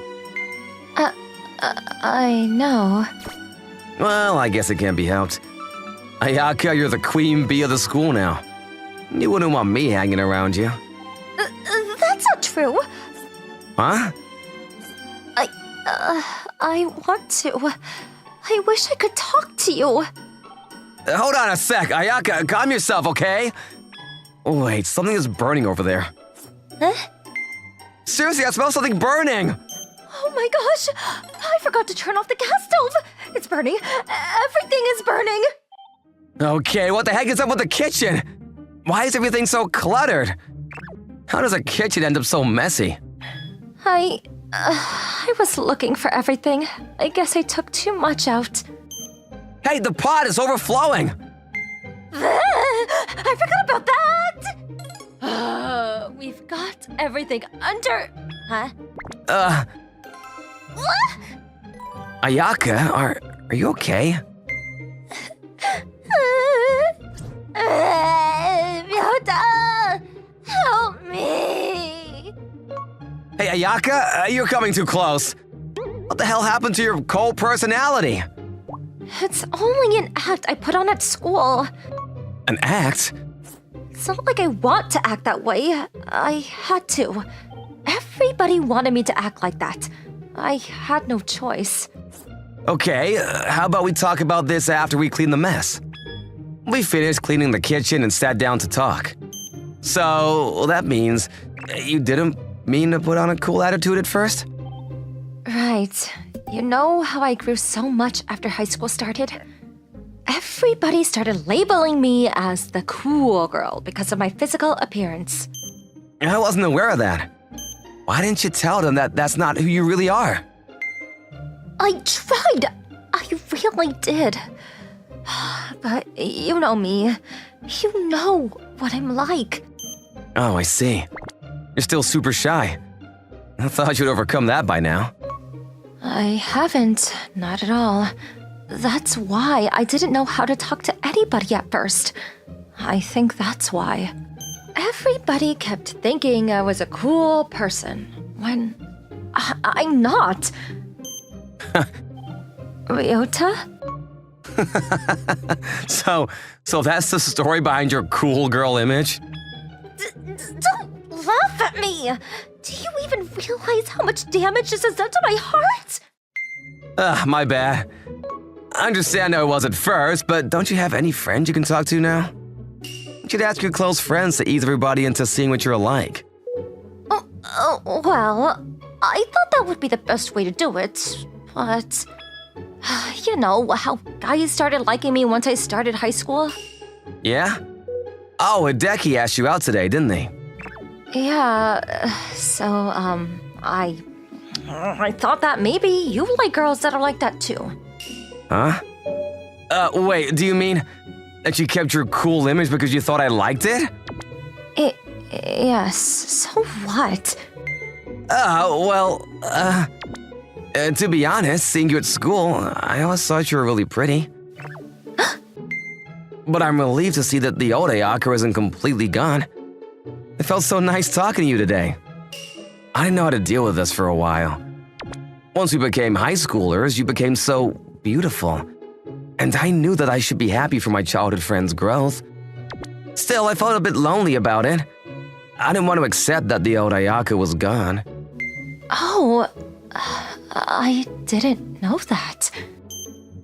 I know. Well, I guess it can't be helped. Ayaka, you're the queen bee of the school now. You wouldn't want me hanging around you. That's not true. Huh? I want to. I wish I could talk to you. Hold on a sec, Ayaka, calm yourself, okay? Wait, something is burning over there. Huh? Seriously, I smell something burning! Oh my gosh! I forgot to turn off the gas stove! It's burning! Everything is burning! Okay, what the heck is up with the kitchen? Why is everything so cluttered? How does a kitchen end up so messy? I was looking for everything. I guess I took too much out. Hey, the pot is overflowing! I forgot about that! We've got everything under... Huh? What? Ayaka, are you okay? Ryota! Help me! Hey, Ayaka, you're coming too close. What What the hell happened to your cold personality? It's only an act I put on at school. An act? It's not like I want to act that way. I had to. Everybody wanted me to act like that. I had no choice. Okay, how about we talk about this after we clean the mess? We finished cleaning the kitchen and sat down to talk. So, that means you didn't mean to put on a cool attitude at first? Right. You know how I grew so much after high school started? Everybody started labeling me as the cool girl because of my physical appearance. I wasn't aware of that. Why didn't you tell them that that's not who you really are? I tried. I really did. But you know me. You know what I'm like. Oh, I see. You're still super shy. I thought you'd overcome that by now. I haven't. Not at all. That's why I didn't know how to talk to anybody at first. I think that's why. Everybody kept thinking I was a cool person, when I'm not. Ryota? So that's the story behind your cool girl image? Don't laugh at me! Do you even realize how much damage this has done to my heart? My bad. I understand how it was at first, but don't you have any friends you can talk to now? You should ask your close friends to ease everybody into seeing what you're like. Well, I thought that would be the best way to do it, but... You know how guys started liking me once I started high school? Yeah? Oh, Hideki asked you out today, didn't he? Yeah, so, I thought that maybe you like girls that are like that too. Huh? Wait, do you mean that you kept your cool image because you thought I liked it? Yes, so what? To be honest, seeing you at school, I always thought you were really pretty. But I'm relieved to see that the old Ayaka isn't completely gone. It felt so nice talking to you today. I didn't know how to deal with this for a while. Once we became high schoolers, you became so beautiful. And I knew that I should be happy for my childhood friend's growth. Still, I felt a bit lonely about it. I didn't want to accept that the old Ayaka was gone. Oh, I didn't know that.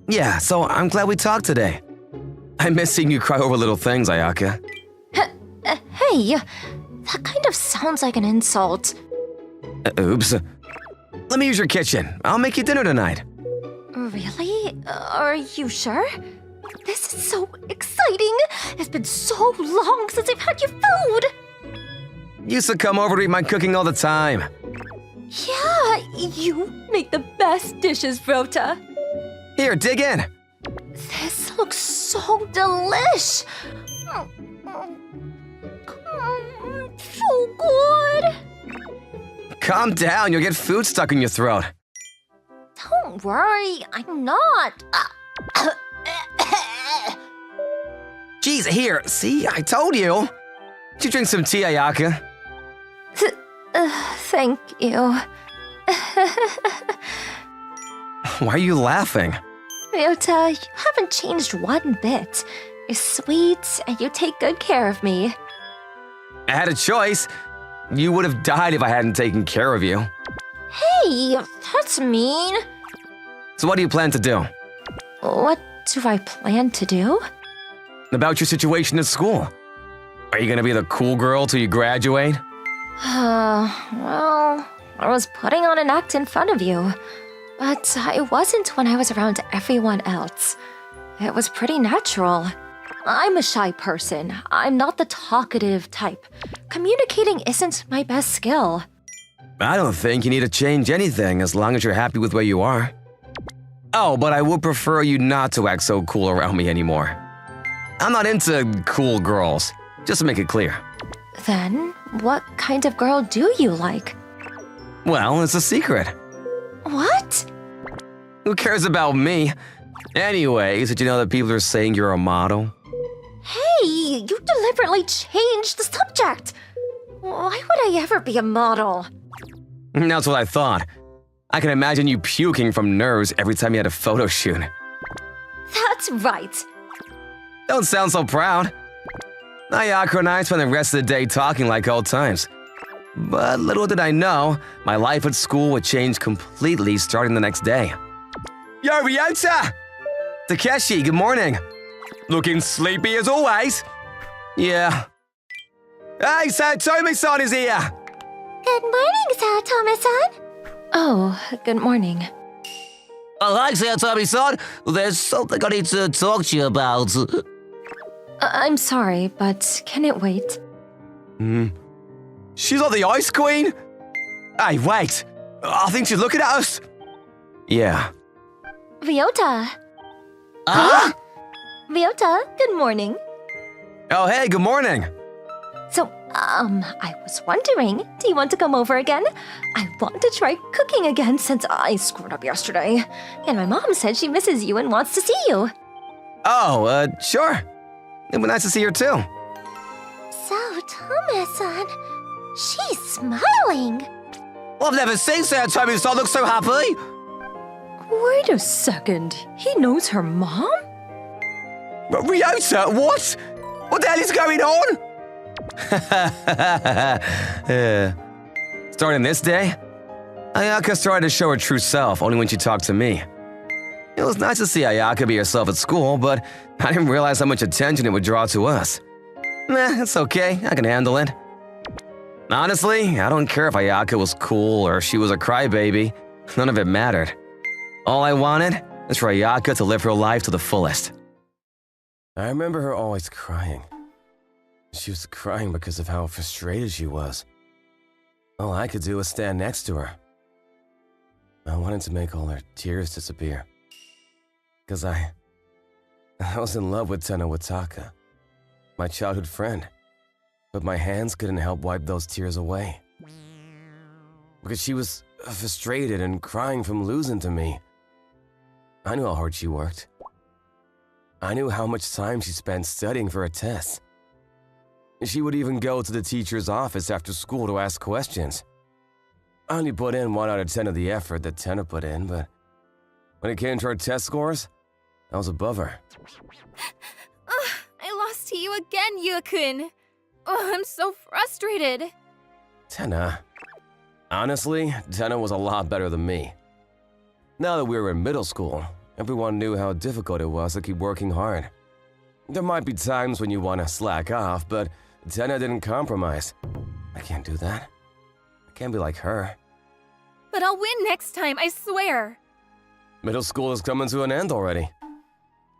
Yeah, so I'm glad we talked today. I miss seeing you cry over little things, Ayaka. Hey, that kind of sounds like an insult. Oops. Let me use your kitchen. I'll make you dinner tonight. Really? Are you sure? This is so exciting! It's been so long since I've had your food! You used to come over to eat my cooking all the time. Yeah, you make the best dishes, Rota. Here, dig in. This looks so delish. So good. Calm down, you'll get food stuck in your throat. Don't worry, I'm not. Jeez, here, see, I told you. Did you drink some tea, Ayaka? Thank you. Why are you laughing? Ryota, you haven't changed one bit. You're sweet and you take good care of me. I had a choice. You would have died if I hadn't taken care of you. Hey, that's mean. So what do you plan to do? What do I plan to do? About your situation at school. Are you gonna be the cool girl till you graduate? Well, I was putting on an act in front of you, but I wasn't when I was around everyone else. It was pretty natural. I'm a shy person. I'm not the talkative type. Communicating isn't my best skill. I don't think you need to change anything as long as you're happy with where you are. Oh, but I would prefer you not to act so cool around me anymore. I'm not into cool girls, just to make it clear. Then, what kind of girl do you like? Well, it's a secret. What? Who cares about me? Anyways, did you know that people are saying you're a model? Hey, you deliberately changed the subject. Why would I ever be a model? That's what I thought. I can imagine you puking from nerves every time you had a photo shoot. That's right. Don't sound so proud. Ayako and I spent the rest of the day talking like old times. But little did I know, my life at school would change completely starting the next day. Yo, Ryota! Takeshi, good morning. Looking sleepy as always. Yeah. Hey, Satomi-san is here! Good morning, Saotome-san. Oh, good morning. Oh, hi, Satomi-san. There's something I need to talk to you about. I'm sorry, but can it wait? She's not the Ice Queen? Hey, wait. I think she's looking at us. Yeah. Ryota. Huh? Ryota, good morning. Oh, hey, good morning. So, I was wondering, do you want to come over again? I want to try cooking again since I screwed up yesterday. And my mom said she misses you and wants to see you. Oh, sure. It'd be nice to see her too. Saotome-san, she's smiling. I've never seen Satomi-san look so happy. Wait a second. He knows her mom? Ryota, what? What the hell is going on? Starting this day, Ayaka started to show her true self only when she talked to me. It was nice to see Ayaka be herself at school, but I didn't realize how much attention it would draw to us. It's okay, I can handle it. Honestly, I don't care if Ayaka was cool or she was a crybaby. None of it mattered. All I wanted was for Ayaka to live her life to the fullest. I remember her always crying. She was crying because of how frustrated she was. All I could do was stand next to her. I wanted to make all her tears disappear. Because I was in love with Tena Wataka, my childhood friend. But my hands couldn't help wipe those tears away. Because she was frustrated and crying from losing to me. I knew how hard she worked. I knew how much time she spent studying for her tests. She would even go to the teacher's office after school to ask questions. I only put in 1 out of 10 of the effort that Tena put in, but when it came to her test scores, I was above her. I lost to you again, Yuya-kun. I'm so frustrated. Tena. Honestly, Tena was a lot better than me. Now that we were in middle school, everyone knew how difficult it was to keep working hard. There might be times when you want to slack off, but Tena didn't compromise. I can't do that. I can't be like her. But I'll win next time, I swear. Middle school is coming to an end already.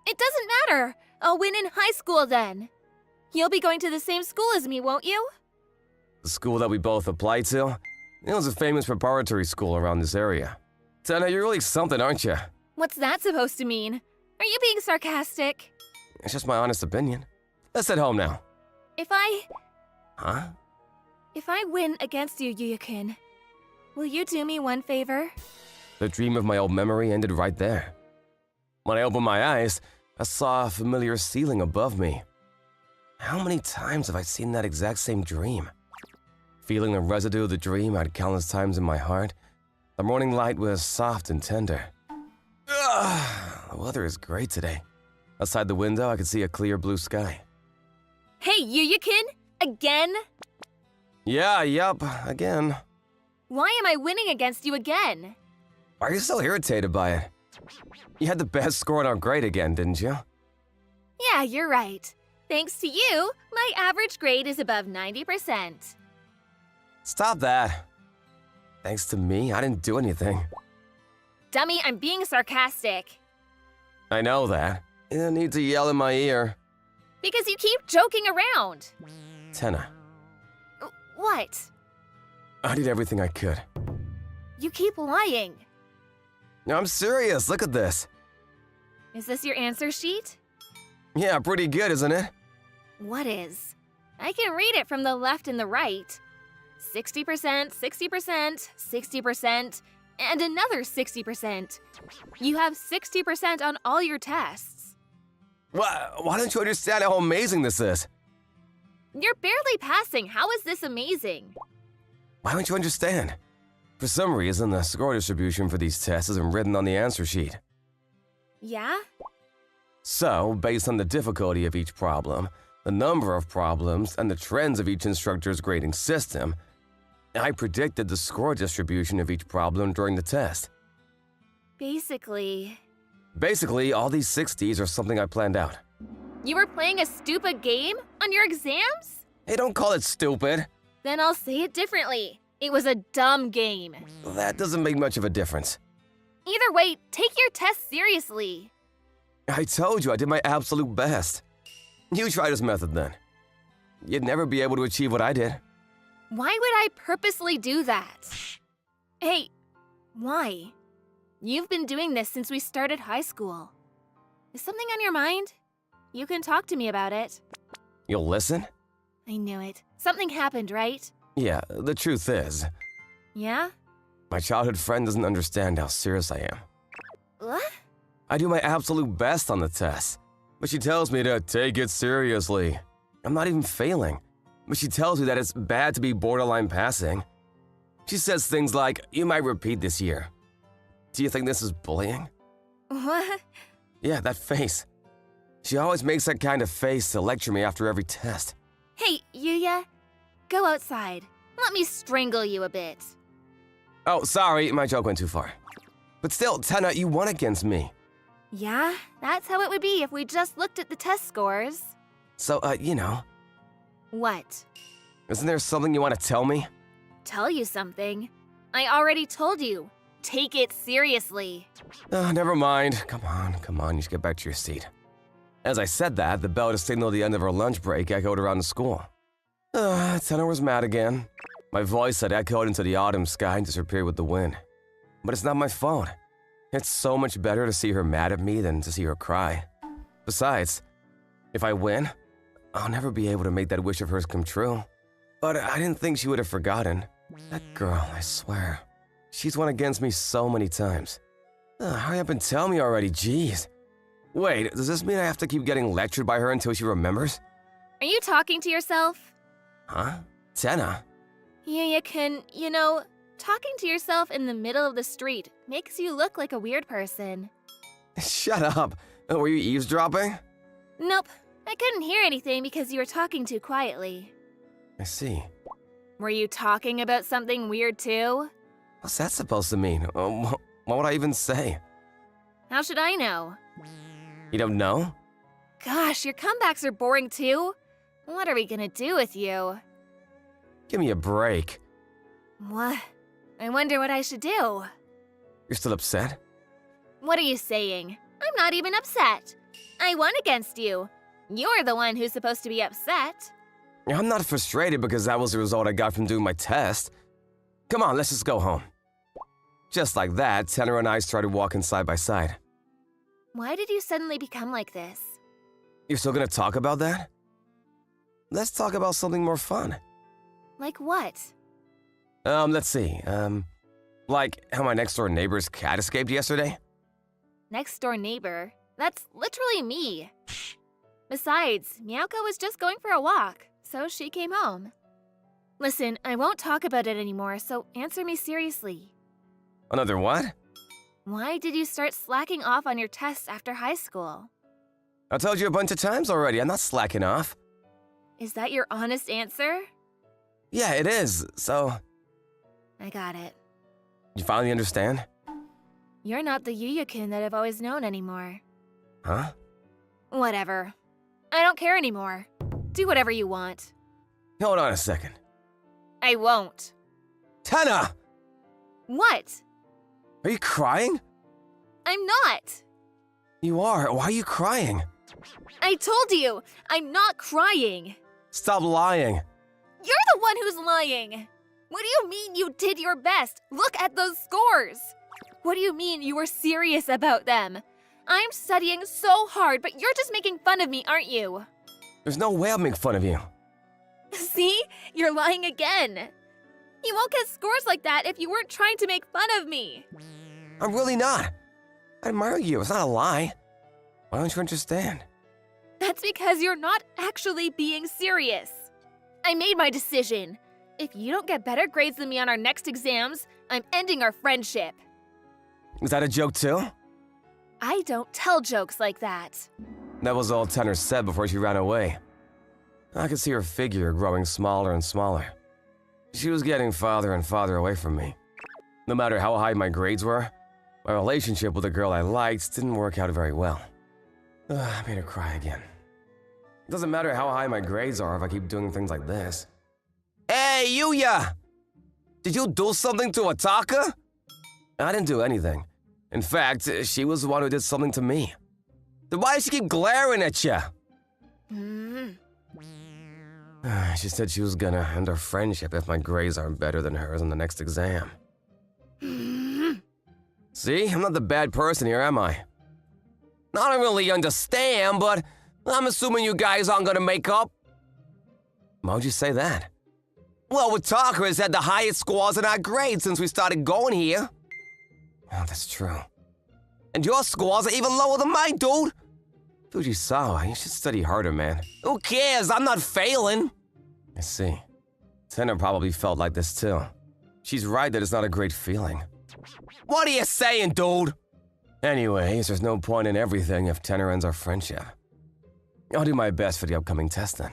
It doesn't matter. I'll win in high school then. You'll be going to the same school as me, won't you? The school that we both applied to? It was a famous preparatory school around this area. Tena, you're really something, aren't you? What's that supposed to mean? Are you being sarcastic? It's just my honest opinion. Let's head home now. If I Huh? win against you, Yuya-kun, will you do me one favor? The dream of my old memory ended right there. When I opened my eyes, I saw a familiar ceiling above me. How many times have I seen that exact same dream? Feeling the residue of the dream had countless times in my heart, the morning light was soft and tender. The weather is great today. Outside the window, I could see a clear blue sky. Hey, Yuya-kun! Again? Yeah, yup, again. Why am I winning against you again? Why are you so irritated by it? You had the best score in our grade again, didn't you? Yeah, you're right. Thanks to you, my average grade is above 90%. Stop that. Thanks to me, I didn't do anything. Dummy, I'm being sarcastic. I know that. You don't need to yell in my ear. Because you keep joking around. Tena, What? I did everything I could. You keep lying. No, I'm serious, look at this. Is this your answer sheet? Yeah, pretty good, isn't it? What is? I can read it from the left and the right. 60%, 60%, 60%, and another 60%. You have 60% on all your tests. Why don't you understand how amazing this is? You're barely passing. How is this amazing? Why don't you understand? For some reason, the score distribution for these tests isn't written on the answer sheet. Yeah? So, based on the difficulty of each problem, the number of problems, and the trends of each instructor's grading system, I predicted the score distribution of each problem during the test. Basically, Basically, all these 60s are something I planned out. you were playing a stupid game on your exams? Hey, don't call it stupid. Then I'll say it differently. It was a dumb game. That doesn't make much of a difference. Either way, take your test seriously. I told you I did my absolute best. You try this method then. You'd never be able to achieve what I did. Why would I purposely do that? Hey, why? You've been doing this since we started high school. Is something on your mind? You can talk to me about it. You'll listen? I knew it. Something happened, right? Yeah, the truth is, Yeah? my childhood friend doesn't understand how serious I am. What? I do my absolute best on the test, but she tells me to take it seriously. I'm not even failing, but she tells me that it's bad to be borderline passing. She says things like, "You might repeat this year." Do you think this is bullying? What? Yeah, that face. She always makes that kind of face to lecture me after every test. Hey, Yuya, go outside. Let me strangle you a bit. Oh, sorry, my joke went too far. But still, Tenna, you won against me. Yeah, that's how it would be if we just looked at the test scores. So, What? isn't there something you want to tell me? Tell you something. I already told you. Take it seriously. Oh, never mind. Come on, you should get back to your seat. As I said that, the bell to signal the end of our lunch break echoed around the school. Tenna was mad again. My voice had echoed into the autumn sky and disappeared with the wind. But it's not my fault. It's so much better to see her mad at me than to see her cry. Besides, if I win, I'll never be able to make that wish of hers come true. But I didn't think she would have forgotten. That girl, I swear. She's won against me so many times. Hurry up and tell me already, jeez. Wait, does this mean I have to keep getting lectured by her until she remembers? Are you talking to yourself? Huh? Tenna? Yuya can, talking to yourself in the middle of the street makes you look like a weird person. Shut up. Were you eavesdropping? Nope, I couldn't hear anything because you were talking too quietly. I see. Were you talking about something weird too? What's that supposed to mean? What would I even say? How should I know? You don't know? Gosh, your comebacks are boring too. What are we gonna do with you? Give me a break. What? I wonder what I should do. You're still upset? What are you saying? I'm not even upset. I won against you. You're the one who's supposed to be upset. I'm not frustrated because that was the result I got from doing my test. Come on, let's just go home. Just like that, Tenna and I started walking side by side. Why did you suddenly become like this? You're still gonna talk about that? Let's talk about something more fun. Like what? Let's see. Like how my next door neighbor's cat escaped yesterday? Next door neighbor? That's literally me. Besides, Miyako was just going for a walk, so she came home. Listen, I won't talk about it anymore, so answer me seriously. Another what? Why did you start slacking off on your tests after high school? I told you a bunch of times already, I'm not slacking off. Is that your honest answer? Yeah, it is, so... I got it. You finally understand? You're not the Yuya-kun that I've always known anymore. Huh? Whatever. I don't care anymore. Do whatever you want. Hold on a second. I won't. Tenna! What? Are you crying? I'm not. You are. Why are you crying? I told you, I'm not crying. Stop lying. You're the one who's lying. What do you mean you did your best? Look at those scores. What do you mean you were serious about them? I'm studying so hard, but you're just making fun of me, aren't you? There's no way I'll make fun of you. See? You're lying again. You won't get scores like that if you weren't trying to make fun of me. I'm really not. I admire you. It's not a lie. Why don't you understand? That's because you're not actually being serious. I made my decision. If you don't get better grades than me on our next exams, I'm ending our friendship. Is that a joke too? I don't tell jokes like that. That was all Tenor said before she ran away. I could see her figure growing smaller and smaller. She was getting farther and farther away from me. No matter how high my grades were, my relationship with the girl I liked didn't work out very well. I made her cry again. It doesn't matter how high my grades are if I keep doing things like this. Hey, Yuya! Did you do something to Ataka? I didn't do anything. In fact, she was the one who did something to me. Then why does she keep glaring at you? She said she was gonna end our friendship if my grades aren't better than hers on the next exam. See, I'm not the bad person here, am I? I don't really understand, but I'm assuming you guys aren't gonna make up. Why would you say that? Well, Wataka has had the highest scores in our grade since we started going here. Oh, that's true. And your scores are even lower than mine, dude. Fujisawa, you should study harder, man. Who cares? I'm not failing. I see. Tenor probably felt like this too. She's right that it's not a great feeling. What are you saying, dude? Anyways, there's no point in everything if Tenor ends our friendship. I'll do my best for the upcoming test then.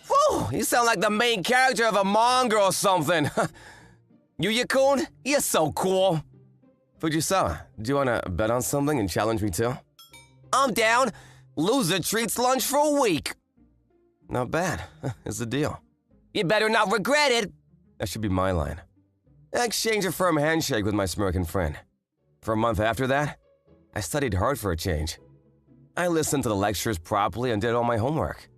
Whew, you sound like the main character of a manga or something. Yuya-kun, you're so cool. Fujisawa, do you want to bet on something and challenge me too? I'm down. Loser treats lunch for a week. Not bad. It's the deal. You better not regret it. That should be my line. I exchanged a firm handshake with my smirking friend. For a month after that, I studied hard for a change. I listened to the lectures properly and did all my homework.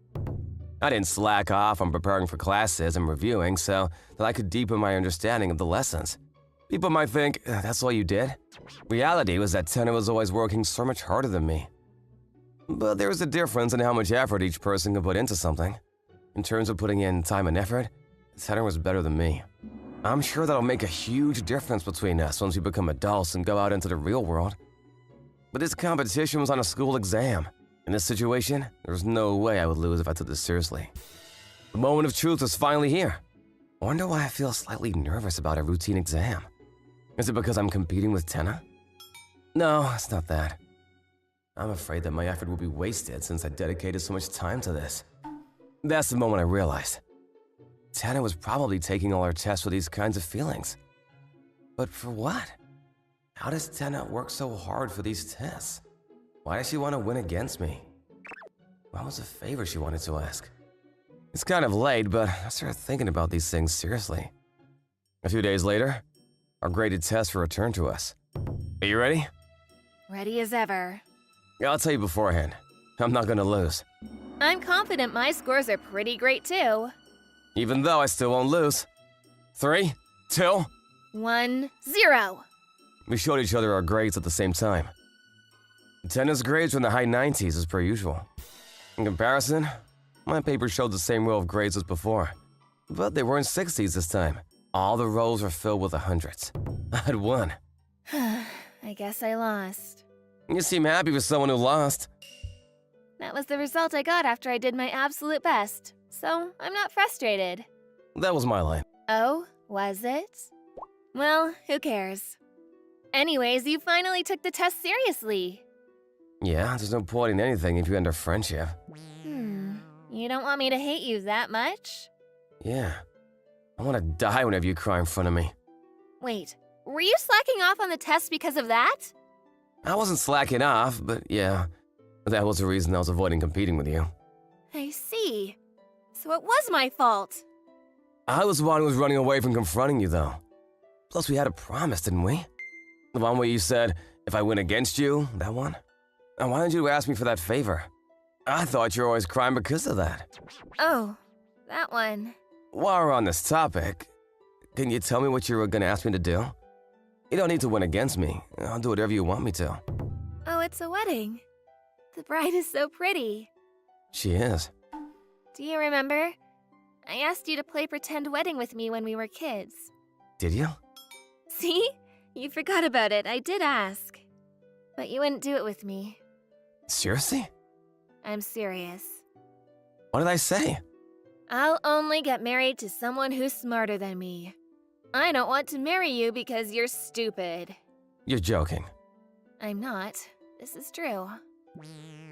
I didn't slack off on preparing for classes and reviewing so that I could deepen my understanding of the lessons. People might think, that's all you did? Reality was that Tenor was always working so much harder than me. But there was a difference in how much effort each person could put into something. In terms of putting in time and effort, Tenor was better than me. I'm sure that'll make a huge difference between us once we become adults and go out into the real world. But this competition was on a school exam. In this situation, there was no way I would lose if I took this seriously. The moment of truth was finally here. I wonder why I feel slightly nervous about a routine exam. Is it because I'm competing with Tenor? No, it's not that. I'm afraid that my effort will be wasted since I dedicated so much time to this. That's the moment I realized. Tenor was probably taking all her tests with these kinds of feelings. But for what? How does Tenor work so hard for these tests? Why does she want to win against me? What was the favor she wanted to ask? It's kind of late, but I started thinking about these things seriously. A few days later, our graded tests were returned to us. Are you ready? Ready as ever. I'll tell you beforehand. I'm not gonna lose. I'm confident my scores are pretty great too. Even though I still won't lose. 3, 2. 1, 0. We showed each other our grades at the same time. Tenor's grades were in the high 90s as per usual. In comparison, my paper showed the same row of grades as before. But they were in 60s this time. All the rows were filled with 100s. I had won. I guess I lost. You seem happy for someone who lost. That was the result I got after I did my absolute best, so I'm not frustrated. That was my line. Oh, was it? Well, who cares? Anyways, you finally took the test seriously. Yeah, there's no point in anything if you end our friendship. You don't want me to hate you that much? Yeah. I want to die whenever you cry in front of me. Wait, were you slacking off on the test because of that? I wasn't slacking off, but yeah. That was the reason I was avoiding competing with you. I see. So it was my fault. I was the one who was running away from confronting you, though. Plus, we had a promise, didn't we? The one where you said, if I win against you, that one? And why didn't you ask me for that favor? I thought you were always crying because of that. Oh, that one. While we're on this topic, can you tell me what you were going to ask me to do? You don't need to win against me. I'll do whatever you want me to. Oh, it's a wedding. The bride is so pretty. She is. Do you remember? I asked you to play pretend wedding with me when we were kids. Did you? See? You forgot about it. I did ask. But you wouldn't do it with me. Seriously? I'm serious. What did I say? I'll only get married to someone who's smarter than me. I don't want to marry you because you're stupid. You're joking. I'm not. This is true.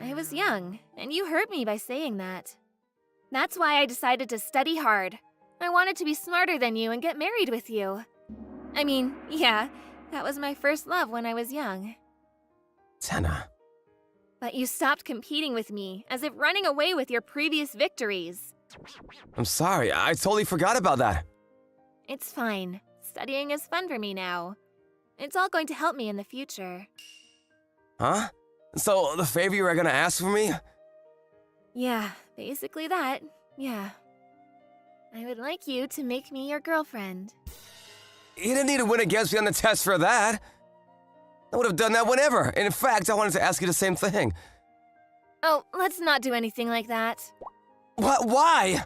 I was young, and you hurt me by saying that. That's why I decided to study hard. I wanted to be smarter than you and get married with you. I mean, yeah, that was my first love when I was young. Tenna. But you stopped competing with me, as if running away with your previous victories. I'm sorry, I totally forgot about that. It's fine. Studying is fun for me now. It's all going to help me in the future. Huh? So, the favor you were gonna ask for me? Yeah, basically that. Yeah. I would like you to make me your girlfriend. You didn't need to win against me on the test for that. I would have done that whenever. And in fact, I wanted to ask you the same thing. Oh, let's not do anything like that. What? Why?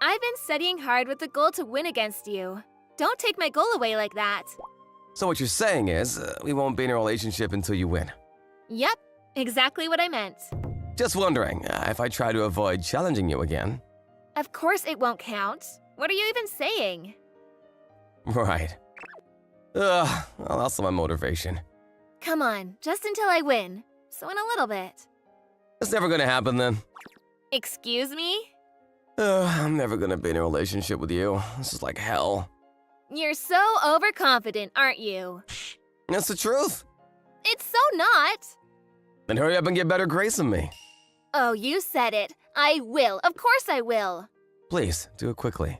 I've been studying hard with the goal to win against you. Don't take my goal away like that. So what you're saying is, we won't be in a relationship until you win. Yep, exactly what I meant. Just wondering, if I try to avoid challenging you again. Of course it won't count. What are you even saying? Right. Well, that's my motivation. Come on, just until I win. So in a little bit. It's never gonna happen then. Excuse me? I'm never gonna be in a relationship with you. This is like hell. You're so overconfident, aren't you? That's the truth. It's so not. Then hurry up and get better grades than me. Oh, you said it. I will. Of course I will. Please, do it quickly.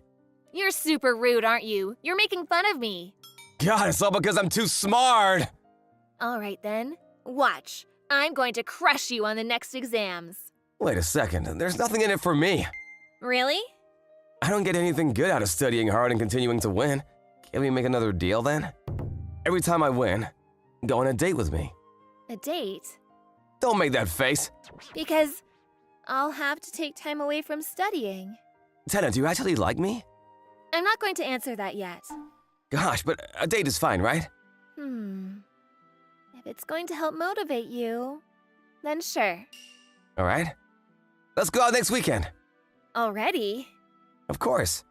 You're super rude, aren't you? You're making fun of me. God, it's all because I'm too smart. All right then. Watch. I'm going to crush you on the next exams. Wait a second, there's nothing in it for me. Really? I don't get anything good out of studying hard and continuing to win. Can we make another deal then? Every time I win, go on a date with me. A date? Don't make that face. Because I'll have to take time away from studying. Tenna, do you actually like me? I'm not going to answer that yet. Gosh, but a date is fine, right? If it's going to help motivate you, then sure. All right. Let's go out next weekend. Already? Of course.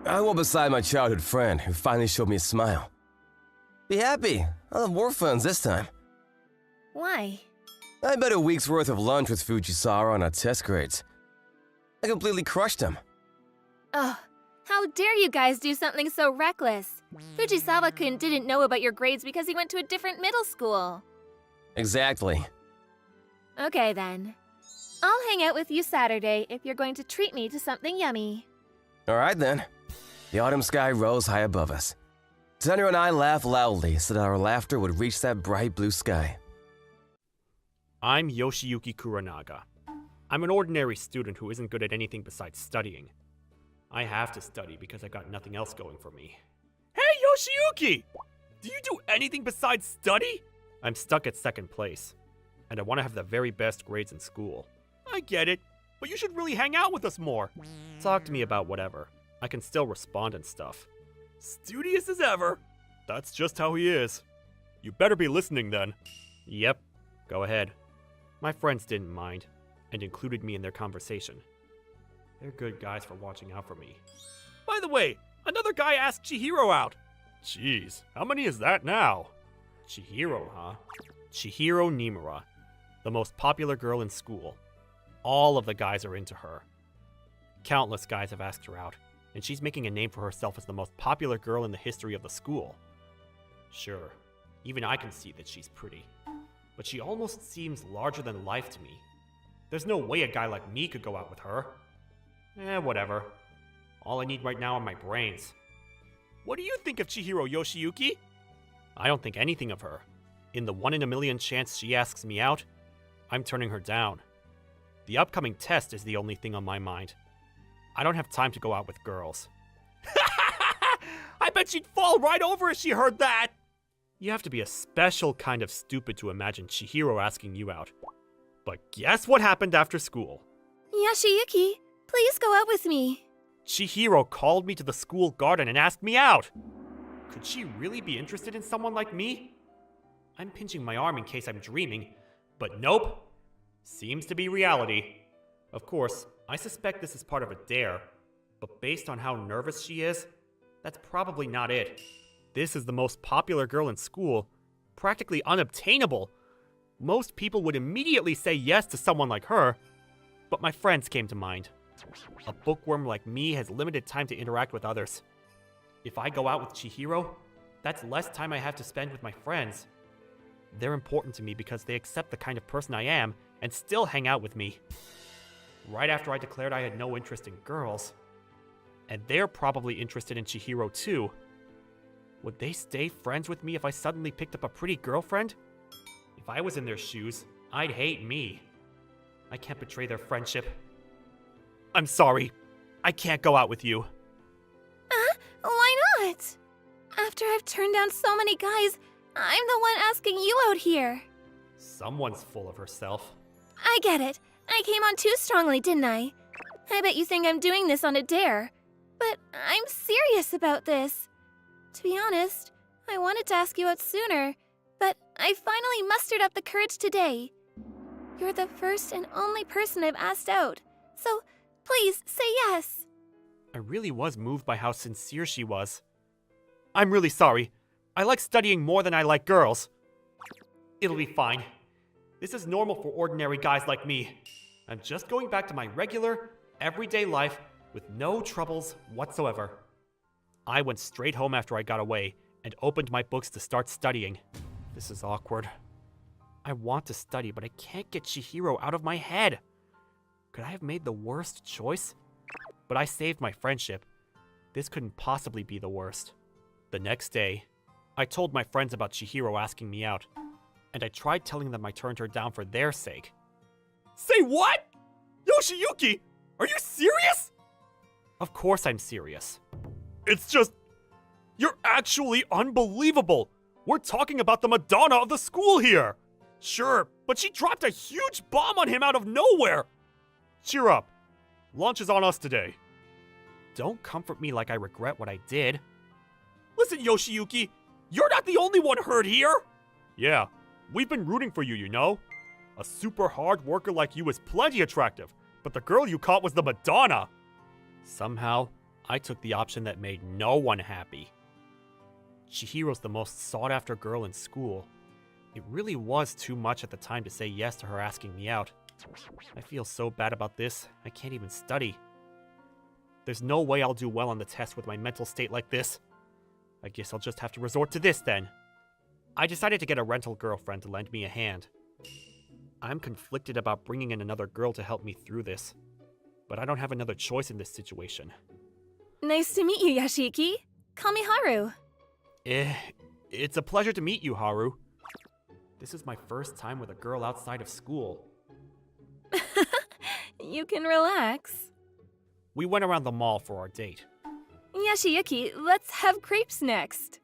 I will beside my childhood friend who finally showed me a smile. Be happy. I'll have more fun this time. Why? I bet a week's worth of lunch with Fujisawa on our test grades. I completely crushed him. Oh, how dare you guys do something so reckless? Fujisawa-kun didn't know about your grades because he went to a different middle school. Exactly. Okay then. I'll hang out with you Saturday if you're going to treat me to something yummy. All right then. The autumn sky rose high above us. Tenna and I laughed loudly so that our laughter would reach that bright blue sky. I'm Yoshiyuki Kuranaga. I'm an ordinary student who isn't good at anything besides studying. I have to study because I got nothing else going for me. Hey, Yoshiyuki! Do you do anything besides study? I'm stuck at second place, and I want to have the very best grades in school. I get it, but you should really hang out with us more. Talk to me about whatever. I can still respond and stuff. Studious as ever. That's just how he is. You better be listening then. Yep, go ahead. My friends didn't mind, and included me in their conversation. They're good guys for watching out for me. By the way, another guy asked Chihiro out. Jeez, how many is that now? Chihiro, huh? Chihiro Nimura, the most popular girl in school. All of the guys are into her. Countless guys have asked her out, and she's making a name for herself as the most popular girl in the history of the school. Sure, even I can see that she's pretty, but she almost seems larger than life to me. There's no way a guy like me could go out with her. Whatever. All I need right now are my brains. What do you think of Chihiro, Yoshiyuki? I don't think anything of her. In the 1 in a million chance she asks me out, I'm turning her down. The upcoming test is the only thing on my mind. I don't have time to go out with girls. I bet she'd fall right over if she heard that! You have to be a special kind of stupid to imagine Chihiro asking you out. But guess what happened after school? Yoshiyuki, please go out with me. Chihiro called me to the school garden and asked me out! Could she really be interested in someone like me? I'm pinching my arm in case I'm dreaming, but nope. Seems to be reality. Of course, I suspect this is part of a dare, But based on how nervous she is, that's probably not it. This is the most popular girl in school, practically unobtainable. Most people would immediately say yes to someone like her, but my friends came to mind. A bookworm like me has limited time to interact with others. If I go out with Chihiro, that's less time I have to spend with my friends. They're important to me because they accept the kind of person I am and still hang out with me. Right after I declared I had no interest in girls, and they're probably interested in Chihiro too, would they stay friends with me if I suddenly picked up a pretty girlfriend? If I was in their shoes, I'd hate me. I can't betray their friendship. I'm sorry. I can't go out with you. Why not? After I've turned down so many guys, I'm the one asking you out here. Someone's full of herself. I get it. I came on too strongly, didn't I? I bet you think I'm doing this on a dare. But I'm serious about this. To be honest, I wanted to ask you out sooner, but I finally mustered up the courage today. You're the first and only person I've asked out, so please say yes. I really was moved by how sincere she was. I'm really sorry. I like studying more than I like girls. It'll be fine. This is normal for ordinary guys like me. I'm just going back to my regular, everyday life with no troubles whatsoever. I went straight home after I got away and opened my books to start studying. This is awkward. I want to study, but I can't get Chihiro out of my head. Could I have made the worst choice? But I saved my friendship. This couldn't possibly be the worst. The next day, I told my friends about Chihiro asking me out, and I tried telling them I turned her down for their sake. Say what? Yoshiyuki, are you serious? Of course I'm serious. It's just, you're actually unbelievable. We're talking about the Madonna of the school here. Sure, but she dropped a huge bomb on him out of nowhere. Cheer up. Lunch is on us today. Don't comfort me like I regret what I did. Listen, Yoshiyuki, you're not the only one hurt here. Yeah, we've been rooting for you, you know. A super hard worker like you is plenty attractive, but the girl you caught was the Madonna. Somehow, I took the option that made no one happy. Chihiro's the most sought-after girl in school. It really was too much at the time to say yes to her asking me out. I feel so bad about this, I can't even study. There's no way I'll do well on the test with my mental state like this. I guess I'll just have to resort to this then. I decided to get a rental girlfriend to lend me a hand. I'm conflicted about bringing in another girl to help me through this, but I don't have another choice in this situation. Nice to meet you, Yashiki. Call me Haru. It's a pleasure to meet you, Haru. This is my first time with a girl outside of school. You can relax. We went around the mall for our date. Yashiyuki, let's have crepes next.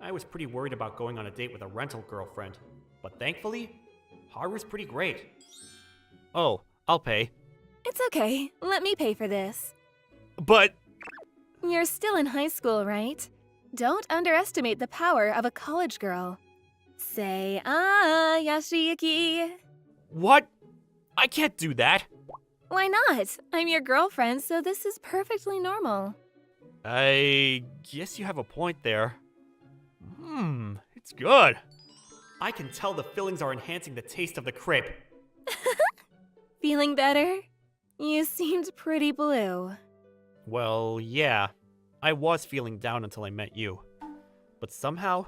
I was pretty worried about going on a date with a rental girlfriend, but thankfully, Haru's pretty great. Oh, I'll pay. It's okay. Let me pay for this. But... You're still in high school, right? Don't underestimate the power of a college girl. Say, Yashiyuki. What? I can't do that. Why not? I'm your girlfriend, so this is perfectly normal. I guess you have a point there. It's good. I can tell the fillings are enhancing the taste of the crepe. Feeling better? You seemed pretty blue. Well, yeah. I was feeling down until I met you. But somehow,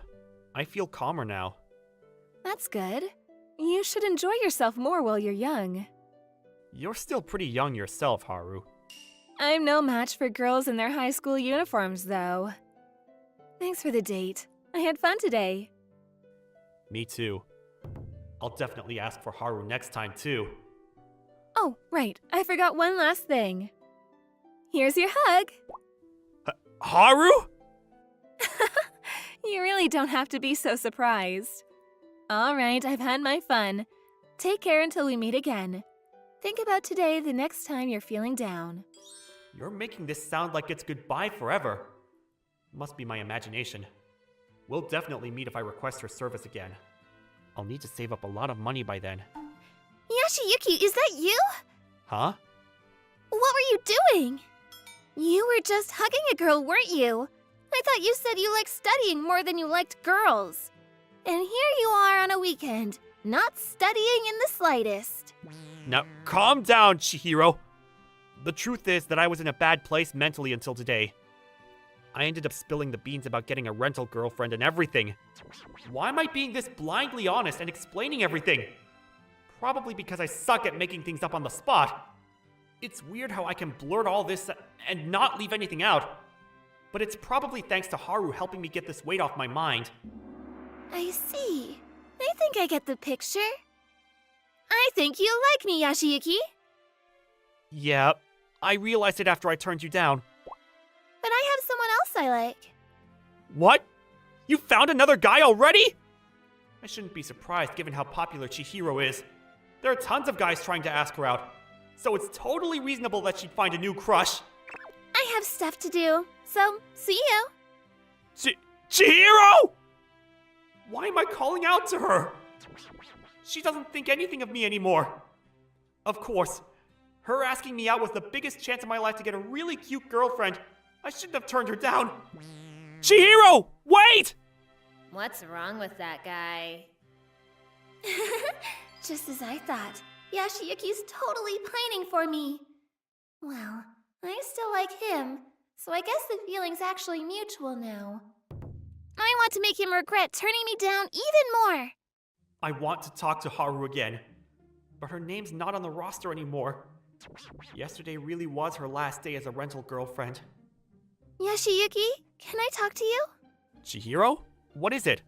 I feel calmer now. That's good. You should enjoy yourself more while you're young. You're still pretty young yourself, Haru. I'm no match for girls in their high school uniforms, though. Thanks for the date. I had fun today. Me too. I'll definitely ask for Haru next time, too. Oh, right. I forgot one last thing. Here's your hug. Haru? You really don't have to be so surprised. All right, I've had my fun. Take care until we meet again. Think about today the next time you're feeling down. You're making this sound like it's goodbye forever. Must be my imagination. We'll definitely meet if I request her service again. I'll need to save up a lot of money by then. Yashiyuki, is that you? Huh? What were you doing? You were just hugging a girl, weren't you? I thought you said you liked studying more than you liked girls. And here you are on a weekend, not studying in the slightest. Now, calm down, Chihiro. The truth is that I was in a bad place mentally until today. I ended up spilling the beans about getting a rental girlfriend and everything. Why am I being this blindly honest and explaining everything? Probably because I suck at making things up on the spot. It's weird how I can blurt all this and not leave anything out. But it's probably thanks to Haru helping me get this weight off my mind. I see. I think I get the picture. I think you like me, Yashiyuki. Yeah, I realized it after I turned you down. But I have someone else I like. What? You found another guy already? I shouldn't be surprised given how popular Chihiro is. There are tons of guys trying to ask her out, so it's totally reasonable that she'd find a new crush. I have stuff to do, so see you. Chihiro! Why am I calling out to her? She doesn't think anything of me anymore. Of course, her asking me out was the biggest chance of my life to get a really cute girlfriend. I shouldn't have turned her down. Chihiro, wait! What's wrong with that guy? Just as I thought. Yashiyuki's totally pining for me. Well, I still like him, so I guess the feeling's actually mutual now. I want to make him regret turning me down even more. I want to talk to Haru again, but her name's not on the roster anymore. Yesterday really was her last day as a rental girlfriend. Yashiyuki, can I talk to you? Chihiro? What is it?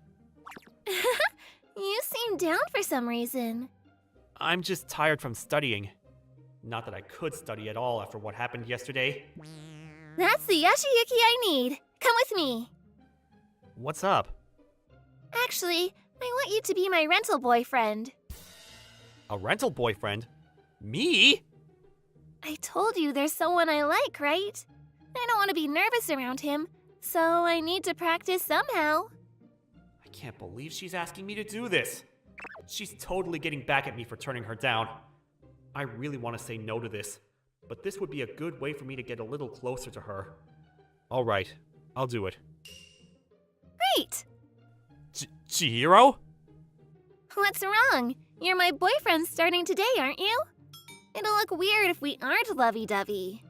You seem down for some reason. I'm just tired from studying. Not that I could study at all after what happened yesterday. That's the Yashiyuki I need. Come with me. What's up? Actually, I want you to be my rental boyfriend. A rental boyfriend? Me? I told you there's someone I like, right? I don't want to be nervous around him, so I need to practice somehow. I can't believe she's asking me to do this. She's totally getting back at me for turning her down. I really want to say no to this, but this would be a good way for me to get a little closer to her. All right, I'll do it. Great! Chihiro? What's wrong? You're my boyfriend starting today, aren't you? It'll look weird if we aren't lovey-dovey.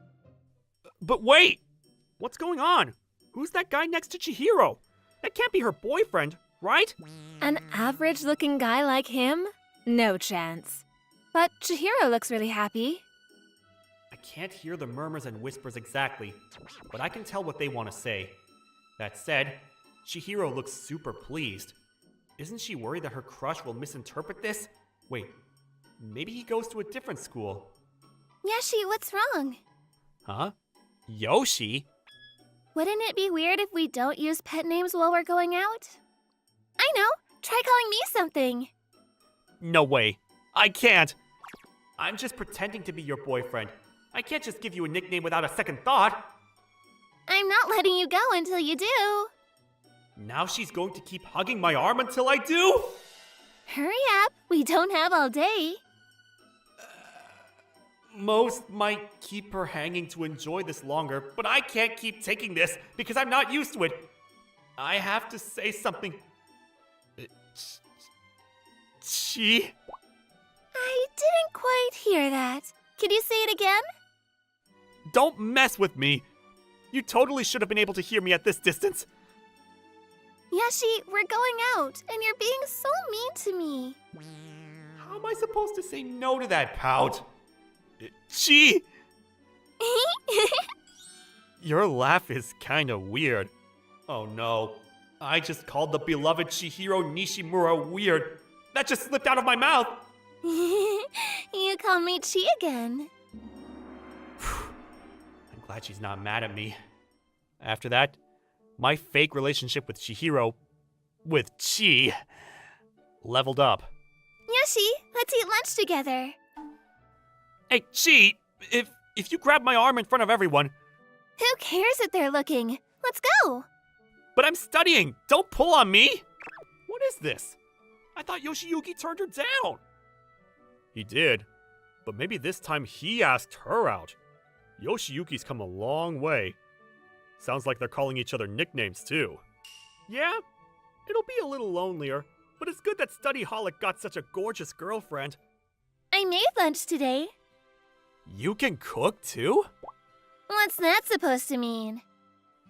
But wait! What's going on? Who's that guy next to Chihiro? That can't be her boyfriend, right? An average-looking guy like him? No chance. But Chihiro looks really happy. I can't hear the murmurs and whispers exactly, but I can tell what they want to say. That said, Chihiro looks super pleased. Isn't she worried that her crush will misinterpret this? Wait, maybe he goes to a different school. Yashi, what's wrong? Huh? Yoshi? Wouldn't it be weird if we don't use pet names while we're going out? I know! Try calling me something! No way. I can't. I'm just pretending to be your boyfriend. I can't just give you a nickname without a second thought. I'm not letting you go until you do. Now she's going to keep hugging my arm until I do? Hurry up, we don't have all day. Most might keep her hanging to enjoy this longer, but I can't keep taking this because I'm not used to it. I have to say something. She? I didn't quite hear that. Can you say it again? Don't mess with me. You totally should have been able to hear me at this distance. Yashi, we're going out, and you're being so mean to me. How am I supposed to say no to that pout? She? Your laugh is kinda weird. Oh no. I just called the beloved Chihiro Nishimura weird. That just slipped out of my mouth. You call me Chi again. I'm glad she's not mad at me. After that, my fake relationship with Chihiro, with Chi, leveled up. Yashi, let's eat lunch together. Hey, Chi, if you grab my arm in front of everyone. Who cares if they're looking? Let's go. But I'm studying. Don't pull on me. What is this? I thought Yoshiyuki turned her down. He did, but maybe this time he asked her out. Yoshiyuki's come a long way. Sounds like they're calling each other nicknames, too. Yeah, it'll be a little lonelier, but it's good that Study Holic got such a gorgeous girlfriend. I made lunch today. You can cook, too? What's that supposed to mean?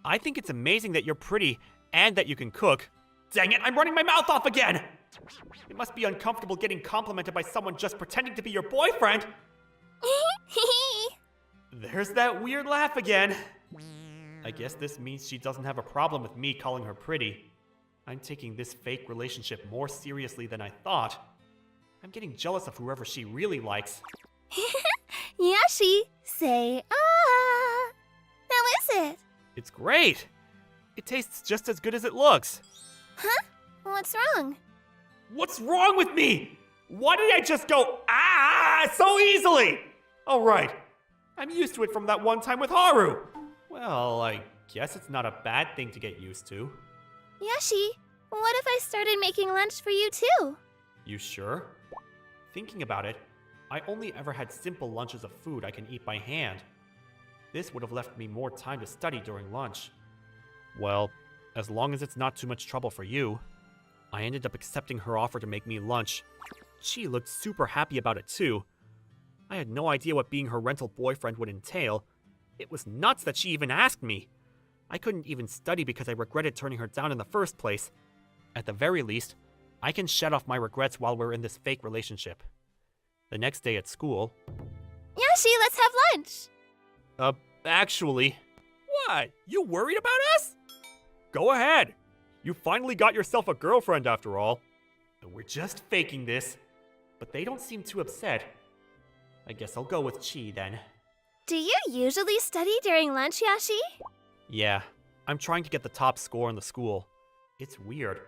I think it's amazing that you're pretty and that you can cook. Dang it, I'm running my mouth off again! It must be uncomfortable getting complimented by someone just pretending to be your boyfriend. There's that weird laugh again. I guess this means she doesn't have a problem with me calling her pretty. I'm taking this fake relationship more seriously than I thought. I'm getting jealous of whoever she really likes. Yashi, say ah. How is it? It's great. It tastes just as good as it looks. Huh? What's wrong? What's wrong with me? Why did I just go so easily? Oh, right. I'm used to it from that one time with Haru. Well, I guess it's not a bad thing to get used to. Yashi, what if I started making lunch for you too? You sure? Thinking about it, I only ever had simple lunches of food I can eat by hand. This would have left me more time to study during lunch. Well, as long as it's not too much trouble for you. I ended up accepting her offer to make me lunch. She looked super happy about it too. I had no idea what being her rental boyfriend would entail. It was nuts that she even asked me. I couldn't even study because I regretted turning her down in the first place. At the very least, I can shed off my regrets while we're in this fake relationship. The next day at school... Yashi, let's have lunch! Actually... What? You worried about us? Go ahead. You finally got yourself a girlfriend after all. We're just faking this. But they don't seem too upset. I guess I'll go with Chi then. Do you usually study during lunch, Yashi? Yeah, I'm trying to get the top score in the school. It's weird.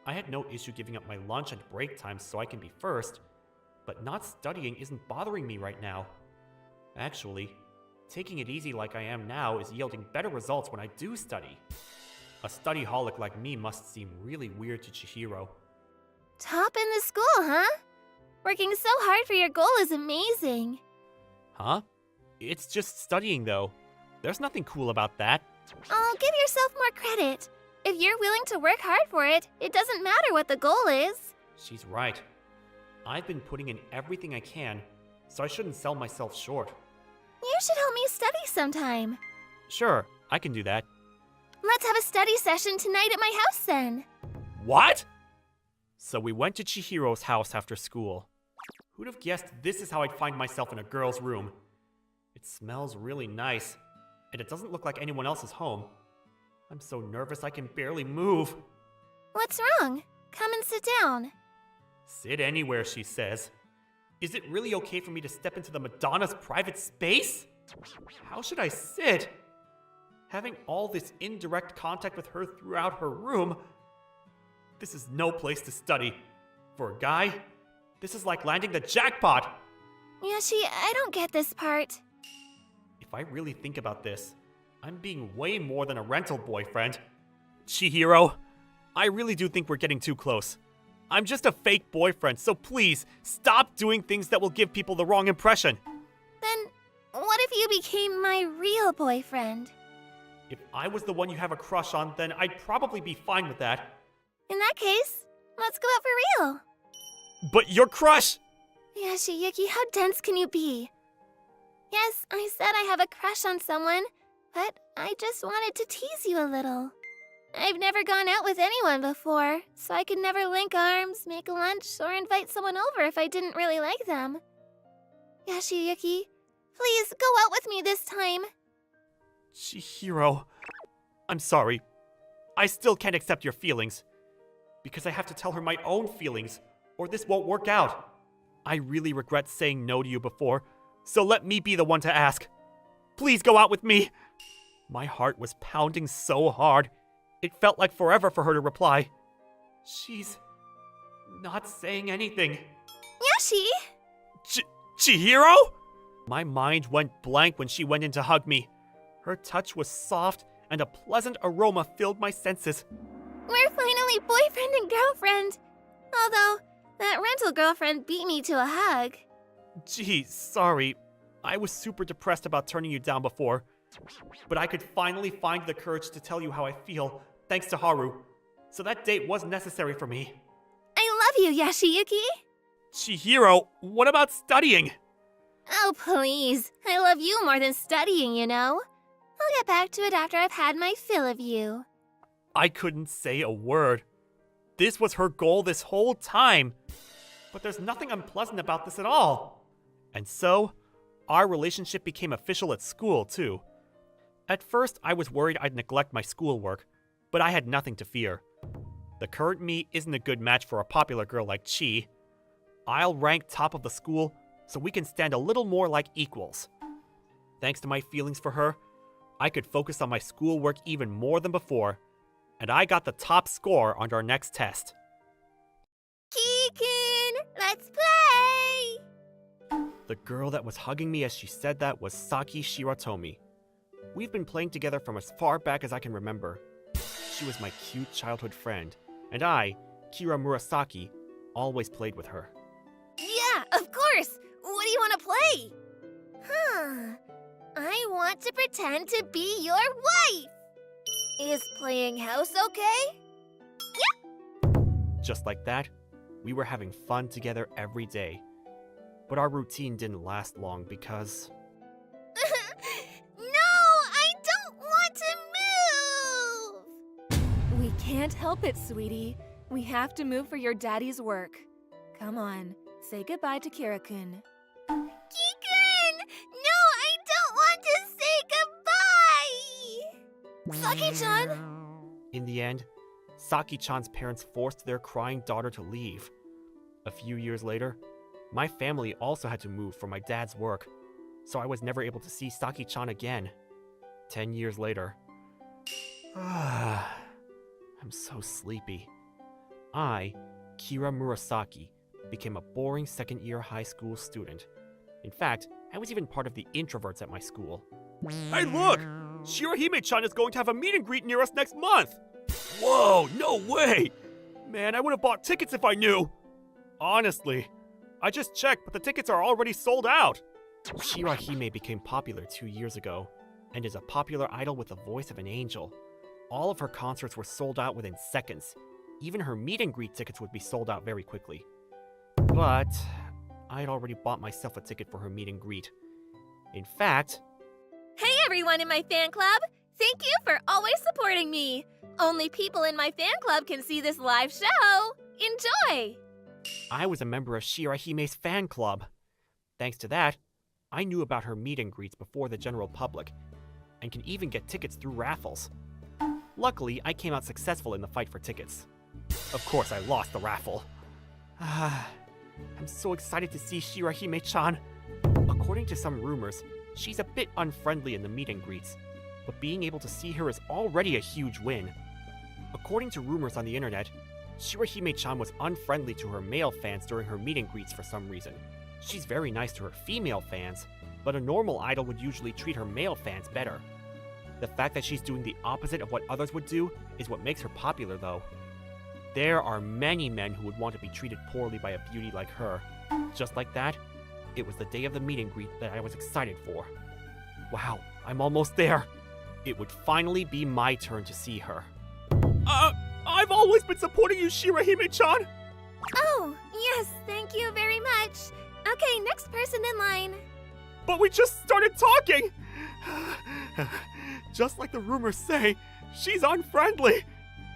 I had no issue giving up my lunch and break times so I can be first, but not studying isn't bothering me right now. Actually, taking it easy like I am now is yielding better results when I do study. A study-holic like me must seem really weird to Chihiro. Top in the school, huh? Working so hard for your goal is amazing. Huh? It's just studying though. There's nothing cool about that. Oh, give yourself more credit. If you're willing to work hard for it, it doesn't matter what the goal is. She's right. I've been putting in everything I can, so I shouldn't sell myself short. You should help me study sometime. Sure, I can do that. Let's have a study session tonight at my house then. What? So we went to Chihiro's house after school. Who'd have guessed this is how I'd find myself in a girl's room? It smells really nice, and it doesn't look like anyone else is home. I'm so nervous I can barely move. What's wrong? Come and sit down. Sit anywhere, she says. Is it really okay for me to step into the Madonna's private space? How should I sit? Having all this indirect contact with her throughout her room? This is no place to study. For a guy, this is like landing the jackpot. Yashi, I don't get this part. If I really think about this, I'm being way more than a rental boyfriend. Chihiro, I really do think we're getting too close. I'm just a fake boyfriend, so please, stop doing things that will give people the wrong impression. Then, what if you became my real boyfriend? If I was the one you have a crush on, then I'd probably be fine with that. In that case, let's go out for real. But your crush! Yoshiyuki, how dense can you be? Yes, I said I have a crush on someone, but I just wanted to tease you a little. I've never gone out with anyone before, so I could never link arms, make lunch, or invite someone over if I didn't really like them. Yoshiyuki, please go out with me this time. Chihiro, I'm sorry. I still can't accept your feelings. Because I have to tell her my own feelings, or this won't work out. I really regret saying no to you before, so let me be the one to ask. Please go out with me. My heart was pounding so hard, it felt like forever for her to reply. She's not saying anything. Yoshi! Chihiro? My mind went blank when she went in to hug me. Her touch was soft, and a pleasant aroma filled my senses. We're finally boyfriend and girlfriend. Although, that rental girlfriend beat me to a hug. Gee, sorry. I was super depressed about turning you down before, but I could finally find the courage to tell you how I feel, thanks to Haru. So that date was necessary for me. I love you, Yashiyuki. Chihiro, what about studying? Oh, please. I love you more than studying, you know. I'll get back to it after I've had my fill of you. I couldn't say a word. This was her goal this whole time. But there's nothing unpleasant about this at all. And so, our relationship became official at school, too. At first, I was worried I'd neglect my schoolwork, but I had nothing to fear. The current me isn't a good match for a popular girl like Chi. I'll rank top of the school so we can stand a little more like equals. Thanks to my feelings for her, I could focus on my schoolwork even more than before, and I got the top score on our next test. Kikin, let's play! The girl that was hugging me as she said that was Saki Shiratomi. We've been playing together from as far back as I can remember. She was my cute childhood friend, and I, Kira Murasaki, always played with her. Yeah, of course! What do you want to play? I want to pretend to be your wife! Is playing house okay? Just like that, we were having fun together every day. But our routine didn't last long because... No! I don't want to move! We can't help it, sweetie. We have to move for your daddy's work. Come on, say goodbye to Kira-kun. Kikun! No, I don't want to say goodbye! Saki-chan! In the end, Saki-chan's parents forced their crying daughter to leave. A few years later, my family also had to move for my dad's work, so I was never able to see Saki-chan again. 10 years later. I'm so sleepy. I, Kira Murasaki, became a boring second-year high school student. In fact, I was even part of the introverts at my school. Hey look! Shirahime-chan is going to have a meet and greet near us next month! Whoa, no way! Man, I would have bought tickets if I knew! Honestly, I just checked, but the tickets are already sold out! Shirahime became popular 2 years ago, and is a popular idol with the voice of an angel. All of her concerts were sold out within seconds. Even her meet and greet tickets would be sold out very quickly. But I had already bought myself a ticket for her meet and greet. In fact... Hey everyone in my fan club! Thank you for always supporting me! Only people in my fan club can see this live show! Enjoy! I was a member of Shirahime's fan club. Thanks to that, I knew about her meet and greets before the general public, and can even get tickets through raffles. Luckily, I came out successful in the fight for tickets. Of course, I lost the raffle. I'm so excited to see Shirahime-chan. According to some rumors, she's a bit unfriendly in the meet and greets, but being able to see her is already a huge win. According to rumors on the internet, Shirahime-chan was unfriendly to her male fans during her meet and greets for some reason. She's very nice to her female fans, but a normal idol would usually treat her male fans better. The fact that she's doing the opposite of what others would do is what makes her popular, though. There are many men who would want to be treated poorly by a beauty like her. Just like that, it was the day of the meet and greet that I was excited for. Wow, I'm almost there. It would finally be my turn to see her. I've always been supporting you, Shirahime-chan! Oh, yes, thank you very much. Okay, next person in line. But we just started talking! Just like the rumors say, she's unfriendly!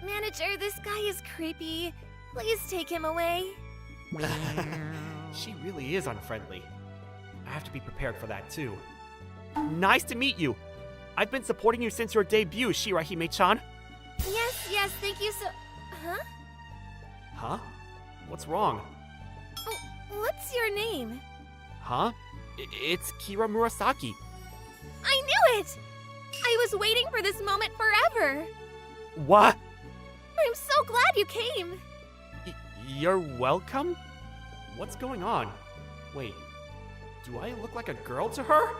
Manager, this guy is creepy. Please take him away. She really is unfriendly. I have to be prepared for that too. Nice to meet you. I've been supporting you since your debut, Shirahime-chan. Yes, thank you so... Huh? Huh? What's wrong? What's your name? Huh? It's Kira Murasaki. I knew it! I was waiting for this moment forever. What? I'm so glad you came. You're welcome? What's going on? Wait, do I look like a girl to her?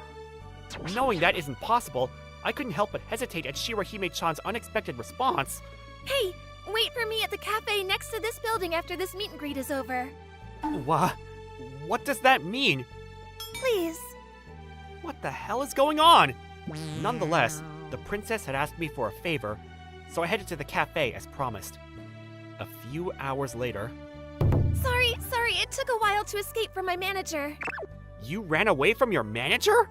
Knowing that isn't possible, I couldn't help but hesitate at Shirahime-chan's unexpected response. Hey, wait for me at the cafe next to this building after this meet and greet is over. What does that mean? Please. What the hell is going on? Nonetheless, the princess had asked me for a favor, so I headed to the cafe as promised. A few hours later... Sorry, it took a while to escape from my manager. You ran away from your manager?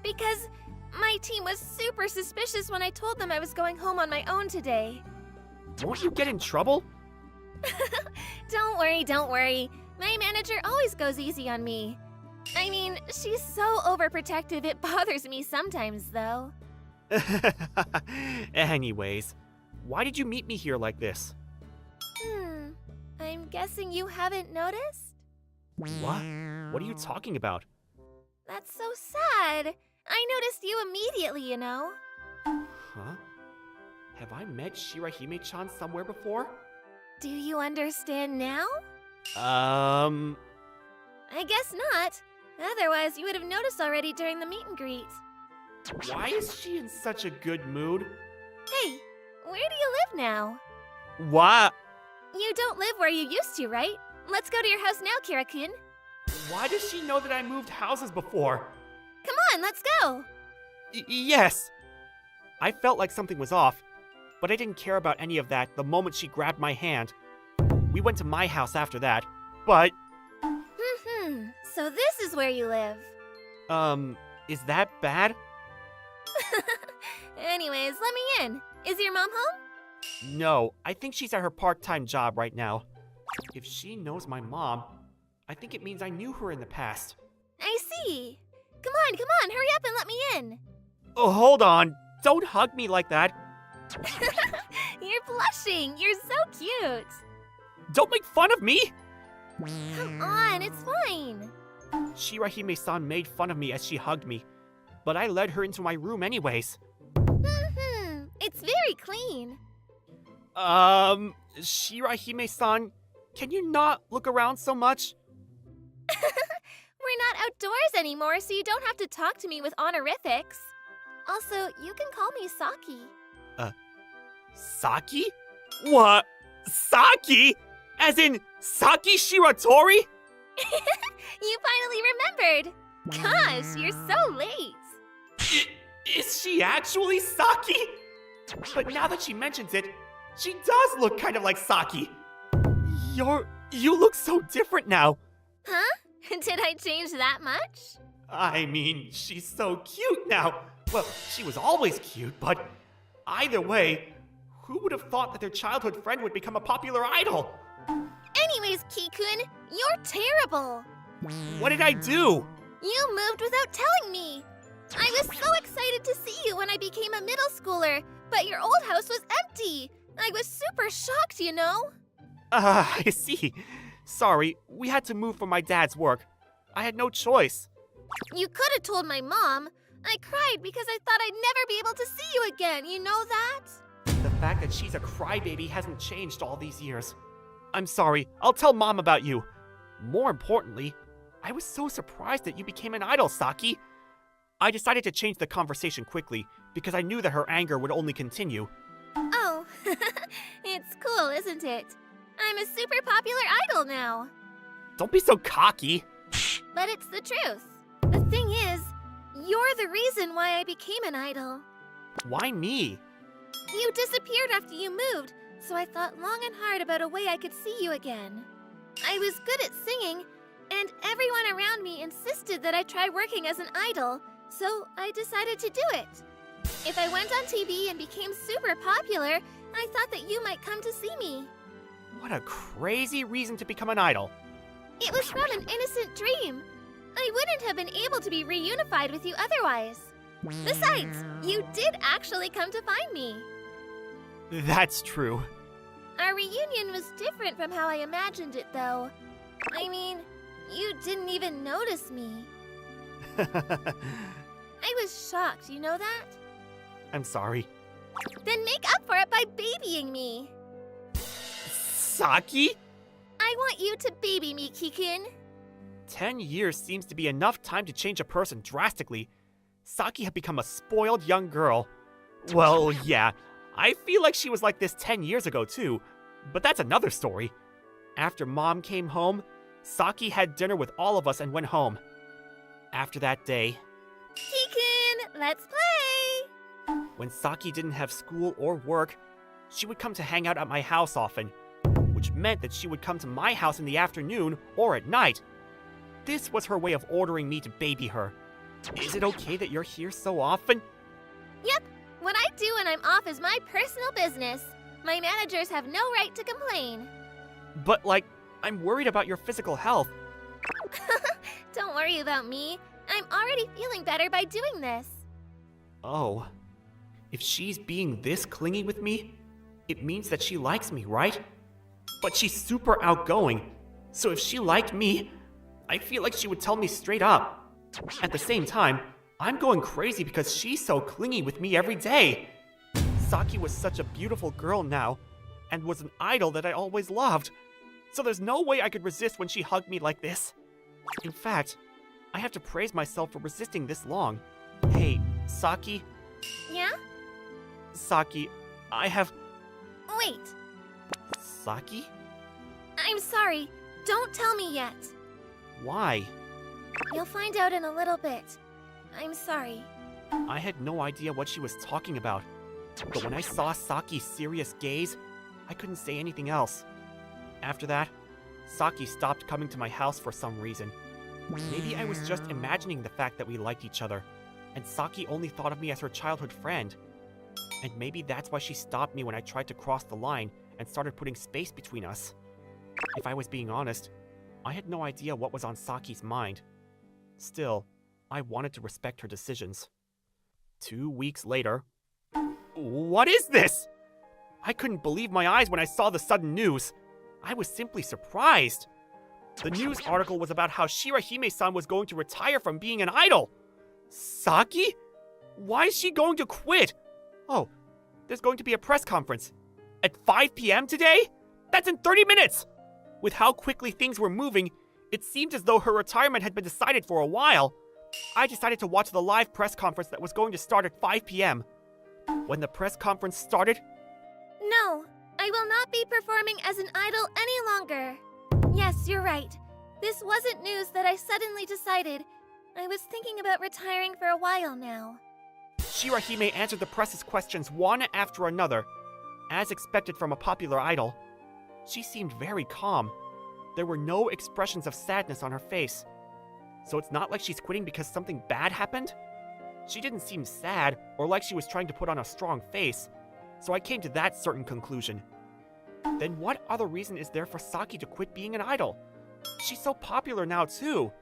Because my team was super suspicious when I told them I was going home on my own today. Won't you get in trouble? Don't worry. My manager always goes easy on me. I mean, she's so overprotective it bothers me sometimes, though. Anyways, why did you meet me here like this? I'm guessing you haven't noticed? What? What are you talking about? That's so sad. I noticed you immediately, you know. Huh? Have I met Shirahime-chan somewhere before? Do you understand now? I guess not. Otherwise, you would have noticed already during the meet and greet. Why is she in such a good mood? Hey, where do you live now? What? You don't live where you used to, right? Let's go to your house now, Kira-kun. Why does she know that I moved houses before? Come on, let's go! Yes! I felt like something was off, but I didn't care about any of that the moment she grabbed my hand. We went to my house after that, but... So this is where you live. Is that bad? Anyways, let me in. Is your mom home? No, I think she's at her part-time job right now. If she knows my mom, I think it means I knew her in the past. I see. Come on, hurry up and let me in. Oh, hold on. Don't hug me like that. You're blushing. You're so cute. Don't make fun of me! Come on, it's fine. Shirahime-san made fun of me as she hugged me, but I led her into my room anyways. It's very clean. Shirahime-san, can you not look around so much? We're not outdoors anymore, so you don't have to talk to me with honorifics. Also, you can call me Saki. Saki? What? Saki? As in, Saki Shiratori? You finally remembered! Gosh, you're so late! Is she actually Saki? But now that she mentions it, she does look kind of like Saki. You look so different now. Huh? Did I change that much? I mean, she's so cute now. Well, she was always cute, but either way, who would have thought that their childhood friend would become a popular idol? Anyways, Ki-kun, you're terrible! What did I do? You moved without telling me! I was so excited to see you when I became a middle schooler, but your old house was empty! I was super shocked, you know? I see. Sorry, we had to move for my dad's work. I had no choice. You could have told my mom. I cried because I thought I'd never be able to see you again, you know that? The fact that she's a crybaby hasn't changed all these years. I'm sorry, I'll tell Mom about you. More importantly, I was so surprised that you became an idol, Saki. I decided to change the conversation quickly because I knew that her anger would only continue. Oh, it's cool, isn't it? I'm a super popular idol now. Don't be so cocky. But it's the truth. The thing is, you're the reason why I became an idol. Why me? You disappeared after you moved, so I thought long and hard about a way I could see you again. I was good at singing, and everyone around me insisted that I try working as an idol, so I decided to do it. If I went on TV and became super popular, I thought that you might come to see me. What a crazy reason to become an idol. It was from an innocent dream. I wouldn't have been able to be reunified with you otherwise. Besides, you did actually come to find me. That's true. Our reunion was different from how I imagined it, though. I mean, you didn't even notice me. I was shocked, you know that? I'm sorry. Then make up for it by babying me. Saki? I want you to baby me, Ki-kun. 10 years seems to be enough time to change a person drastically. Saki had become a spoiled young girl. Well, yeah, I feel like she was like this 10 years ago too, but that's another story. After Mom came home, Saki had dinner with all of us and went home. After that day, Tekin, let's play! When Saki didn't have school or work, she would come to hang out at my house often, which meant that she would come to my house in the afternoon or at night. This was her way of ordering me to baby her. Is it okay that you're here so often? Yep, what I do when I'm off is my personal business. My managers have no right to complain. But, like, I'm worried about your physical health. Don't worry about me. I'm already feeling better by doing this. Oh. If she's being this clingy with me, it means that she likes me, right? But she's super outgoing, so if she liked me, I feel like she would tell me straight up. At the same time, I'm going crazy because she's so clingy with me every day. Saki was such a beautiful girl now, and was an idol that I always loved. So there's no way I could resist when she hugged me like this. In fact, I have to praise myself for resisting this long. Hey, Saki? Yeah? Saki, I have... Wait, Saki? I'm sorry. Don't tell me yet. Why? You'll find out in a little bit. I'm sorry. I had no idea what she was talking about. But when I saw Saki's serious gaze, I couldn't say anything else. After that, Saki stopped coming to my house for some reason. Maybe I was just imagining the fact that we liked each other, and Saki only thought of me as her childhood friend. And maybe that's why she stopped me when I tried to cross the line and started putting space between us. If I was being honest, I had no idea what was on Saki's mind. Still, I wanted to respect her decisions. 2 weeks later... What is this? I couldn't believe my eyes when I saw the sudden news. I was simply surprised. The news article was about how Shirahime-san was going to retire from being an idol. Saki? Why is she going to quit? Oh, there's going to be a press conference. At 5 p.m. today? That's in 30 minutes! With how quickly things were moving, it seemed as though her retirement had been decided for a while. I decided to watch the live press conference that was going to start at 5 p.m. When the press conference started... No, I will not be performing as an idol any longer. Yes, you're right. This wasn't news that I suddenly decided. I was thinking about retiring for a while now. Shirahime answered the press's questions one after another. As expected from a popular idol, she seemed very calm. There were no expressions of sadness on her face. So it's not like she's quitting because something bad happened? She didn't seem sad or like she was trying to put on a strong face, so I came to that certain conclusion. Then what other reason is there for Saki to quit being an idol? She's so popular now too.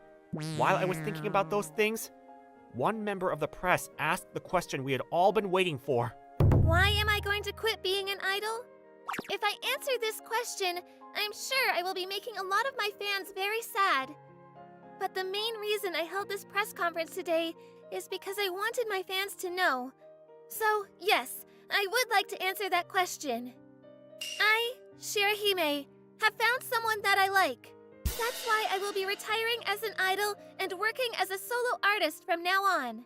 While I was thinking about those things, one member of the press asked the question we had all been waiting for. Why am I going to quit being an idol? If I answer this question, I'm sure I will be making a lot of my fans very sad. But the main reason I held this press conference today is because I wanted my fans to know. So, yes, I would like to answer that question. I, Shirahime, have found someone that I like. That's why I will be retiring as an idol and working as a solo artist from now on.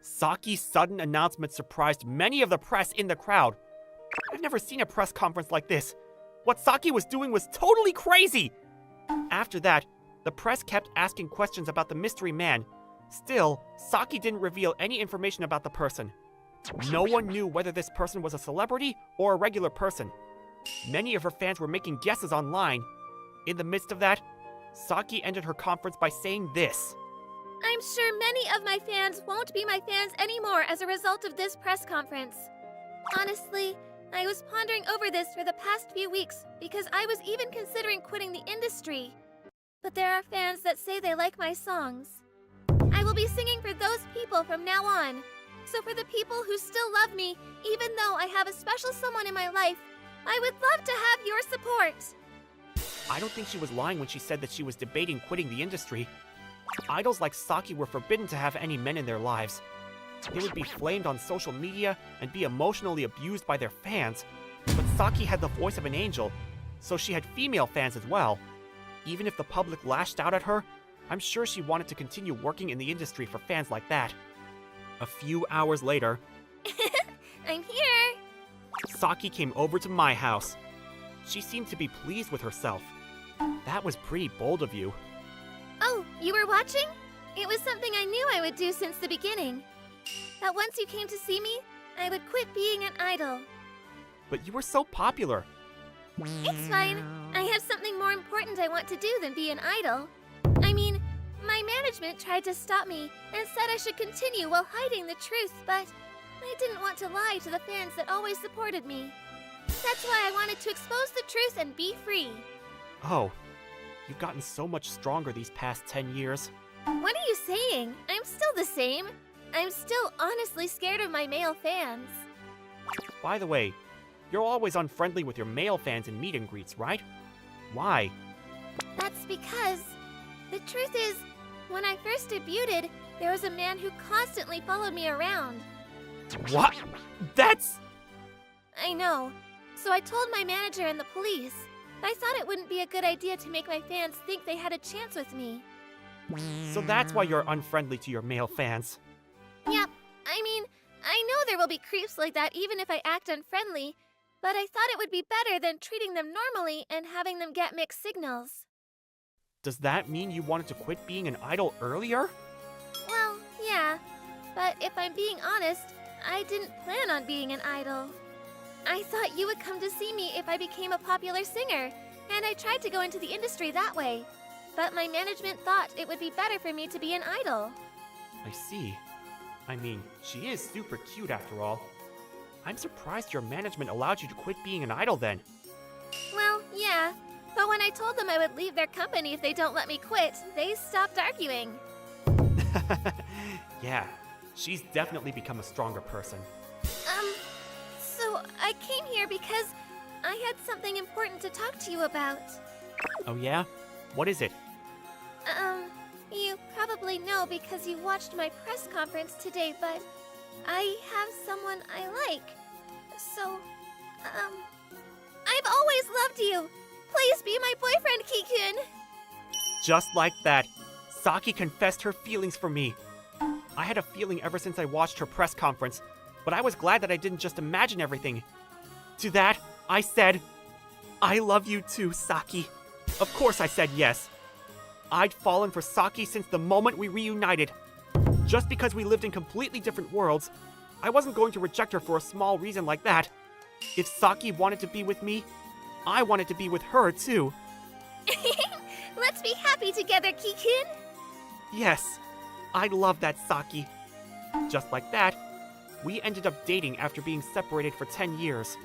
Saki's sudden announcement surprised many of the press in the crowd. I've never seen a press conference like this. What Saki was doing was totally crazy! After that, the press kept asking questions about the mystery man. Still, Saki didn't reveal any information about the person. No one knew whether this person was a celebrity or a regular person. Many of her fans were making guesses online. In the midst of that, Saki ended her conference by saying this. I'm sure many of my fans won't be my fans anymore as a result of this press conference. Honestly, I was pondering over this for the past few weeks because I was even considering quitting the industry. But there are fans that say they like my songs. I will be singing for those people from now on. So for the people who still love me, even though I have a special someone in my life, I would love to have your support. I don't think she was lying when she said that she was debating quitting the industry. Idols like Saki were forbidden to have any men in their lives. They would be flamed on social media and be emotionally abused by their fans. But Saki had the voice of an angel, so she had female fans as well. Even if the public lashed out at her, I'm sure she wanted to continue working in the industry for fans like that. A few hours later, I'm here. Saki came over to my house. She seemed to be pleased with herself. That was pretty bold of you. Oh, you were watching? It was something I knew I would do since the beginning. That once you came to see me, I would quit being an idol. But you were so popular. It's fine. I have something more important I want to do than be an idol. I mean, my management tried to stop me and said I should continue while hiding the truth, but I didn't want to lie to the fans that always supported me. That's why I wanted to expose the truth and be free. Oh, you've gotten so much stronger these past 10 years. What are you saying? I'm still the same. I'm still honestly scared of my male fans. By the way, you're always unfriendly with your male fans in meet and greets, right? Why? That's because the truth is, when I first debuted, there was a man who constantly followed me around. What? That's... I know. So I told my manager and the police. I thought it wouldn't be a good idea to make my fans think they had a chance with me. So that's why you're unfriendly to your male fans. Yep. I mean, I know there will be creeps like that even if I act unfriendly, but I thought it would be better than treating them normally and having them get mixed signals. Does that mean you wanted to quit being an idol earlier? Well, yeah. But if I'm being honest, I didn't plan on being an idol. I thought you would come to see me if I became a popular singer, and I tried to go into the industry that way. But my management thought it would be better for me to be an idol. I see. I mean, she is super cute after all. I'm surprised your management allowed you to quit being an idol then. Well, yeah. But when I told them I would leave their company if they don't let me quit, they stopped arguing. Yeah, she's definitely become a stronger person. So I came here because I had something important to talk to you about. Oh yeah? What is it? You probably know because you watched my press conference today, but I have someone I like. So, I've always loved you. Please be my boyfriend, Kikun. Just like that, Saki confessed her feelings for me. I had a feeling ever since I watched her press conference, but I was glad that I didn't just imagine everything. To that, I said, I love you too, Saki. Of course I said yes. I'd fallen for Saki since the moment we reunited. Just because we lived in completely different worlds, I wasn't going to reject her for a small reason like that. If Saki wanted to be with me, I wanted to be with her too. Let's be happy together, Kikun. Yes, I love that, Saki. Just like that, we ended up dating after being separated for 10 years.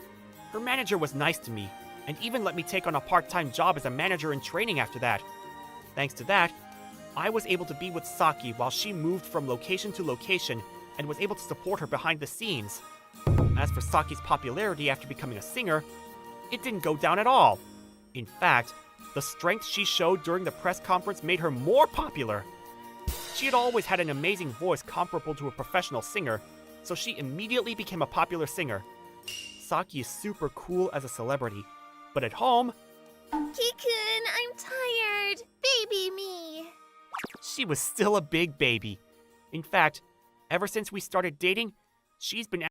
Her manager was nice to me, and even let me take on a part-time job as a manager in training after that. Thanks to that, I was able to be with Saki while she moved from location to location and was able to support her behind the scenes. As for Saki's popularity after becoming a singer, it didn't go down at all. In fact, the strength she showed during the press conference made her more popular. She had always had an amazing voice comparable to a professional singer, so she immediately became a popular singer. Saki is super cool as a celebrity, but at home, Kikun, I'm tired. Baby me. she was still a big baby. In fact, ever since we started dating, she's been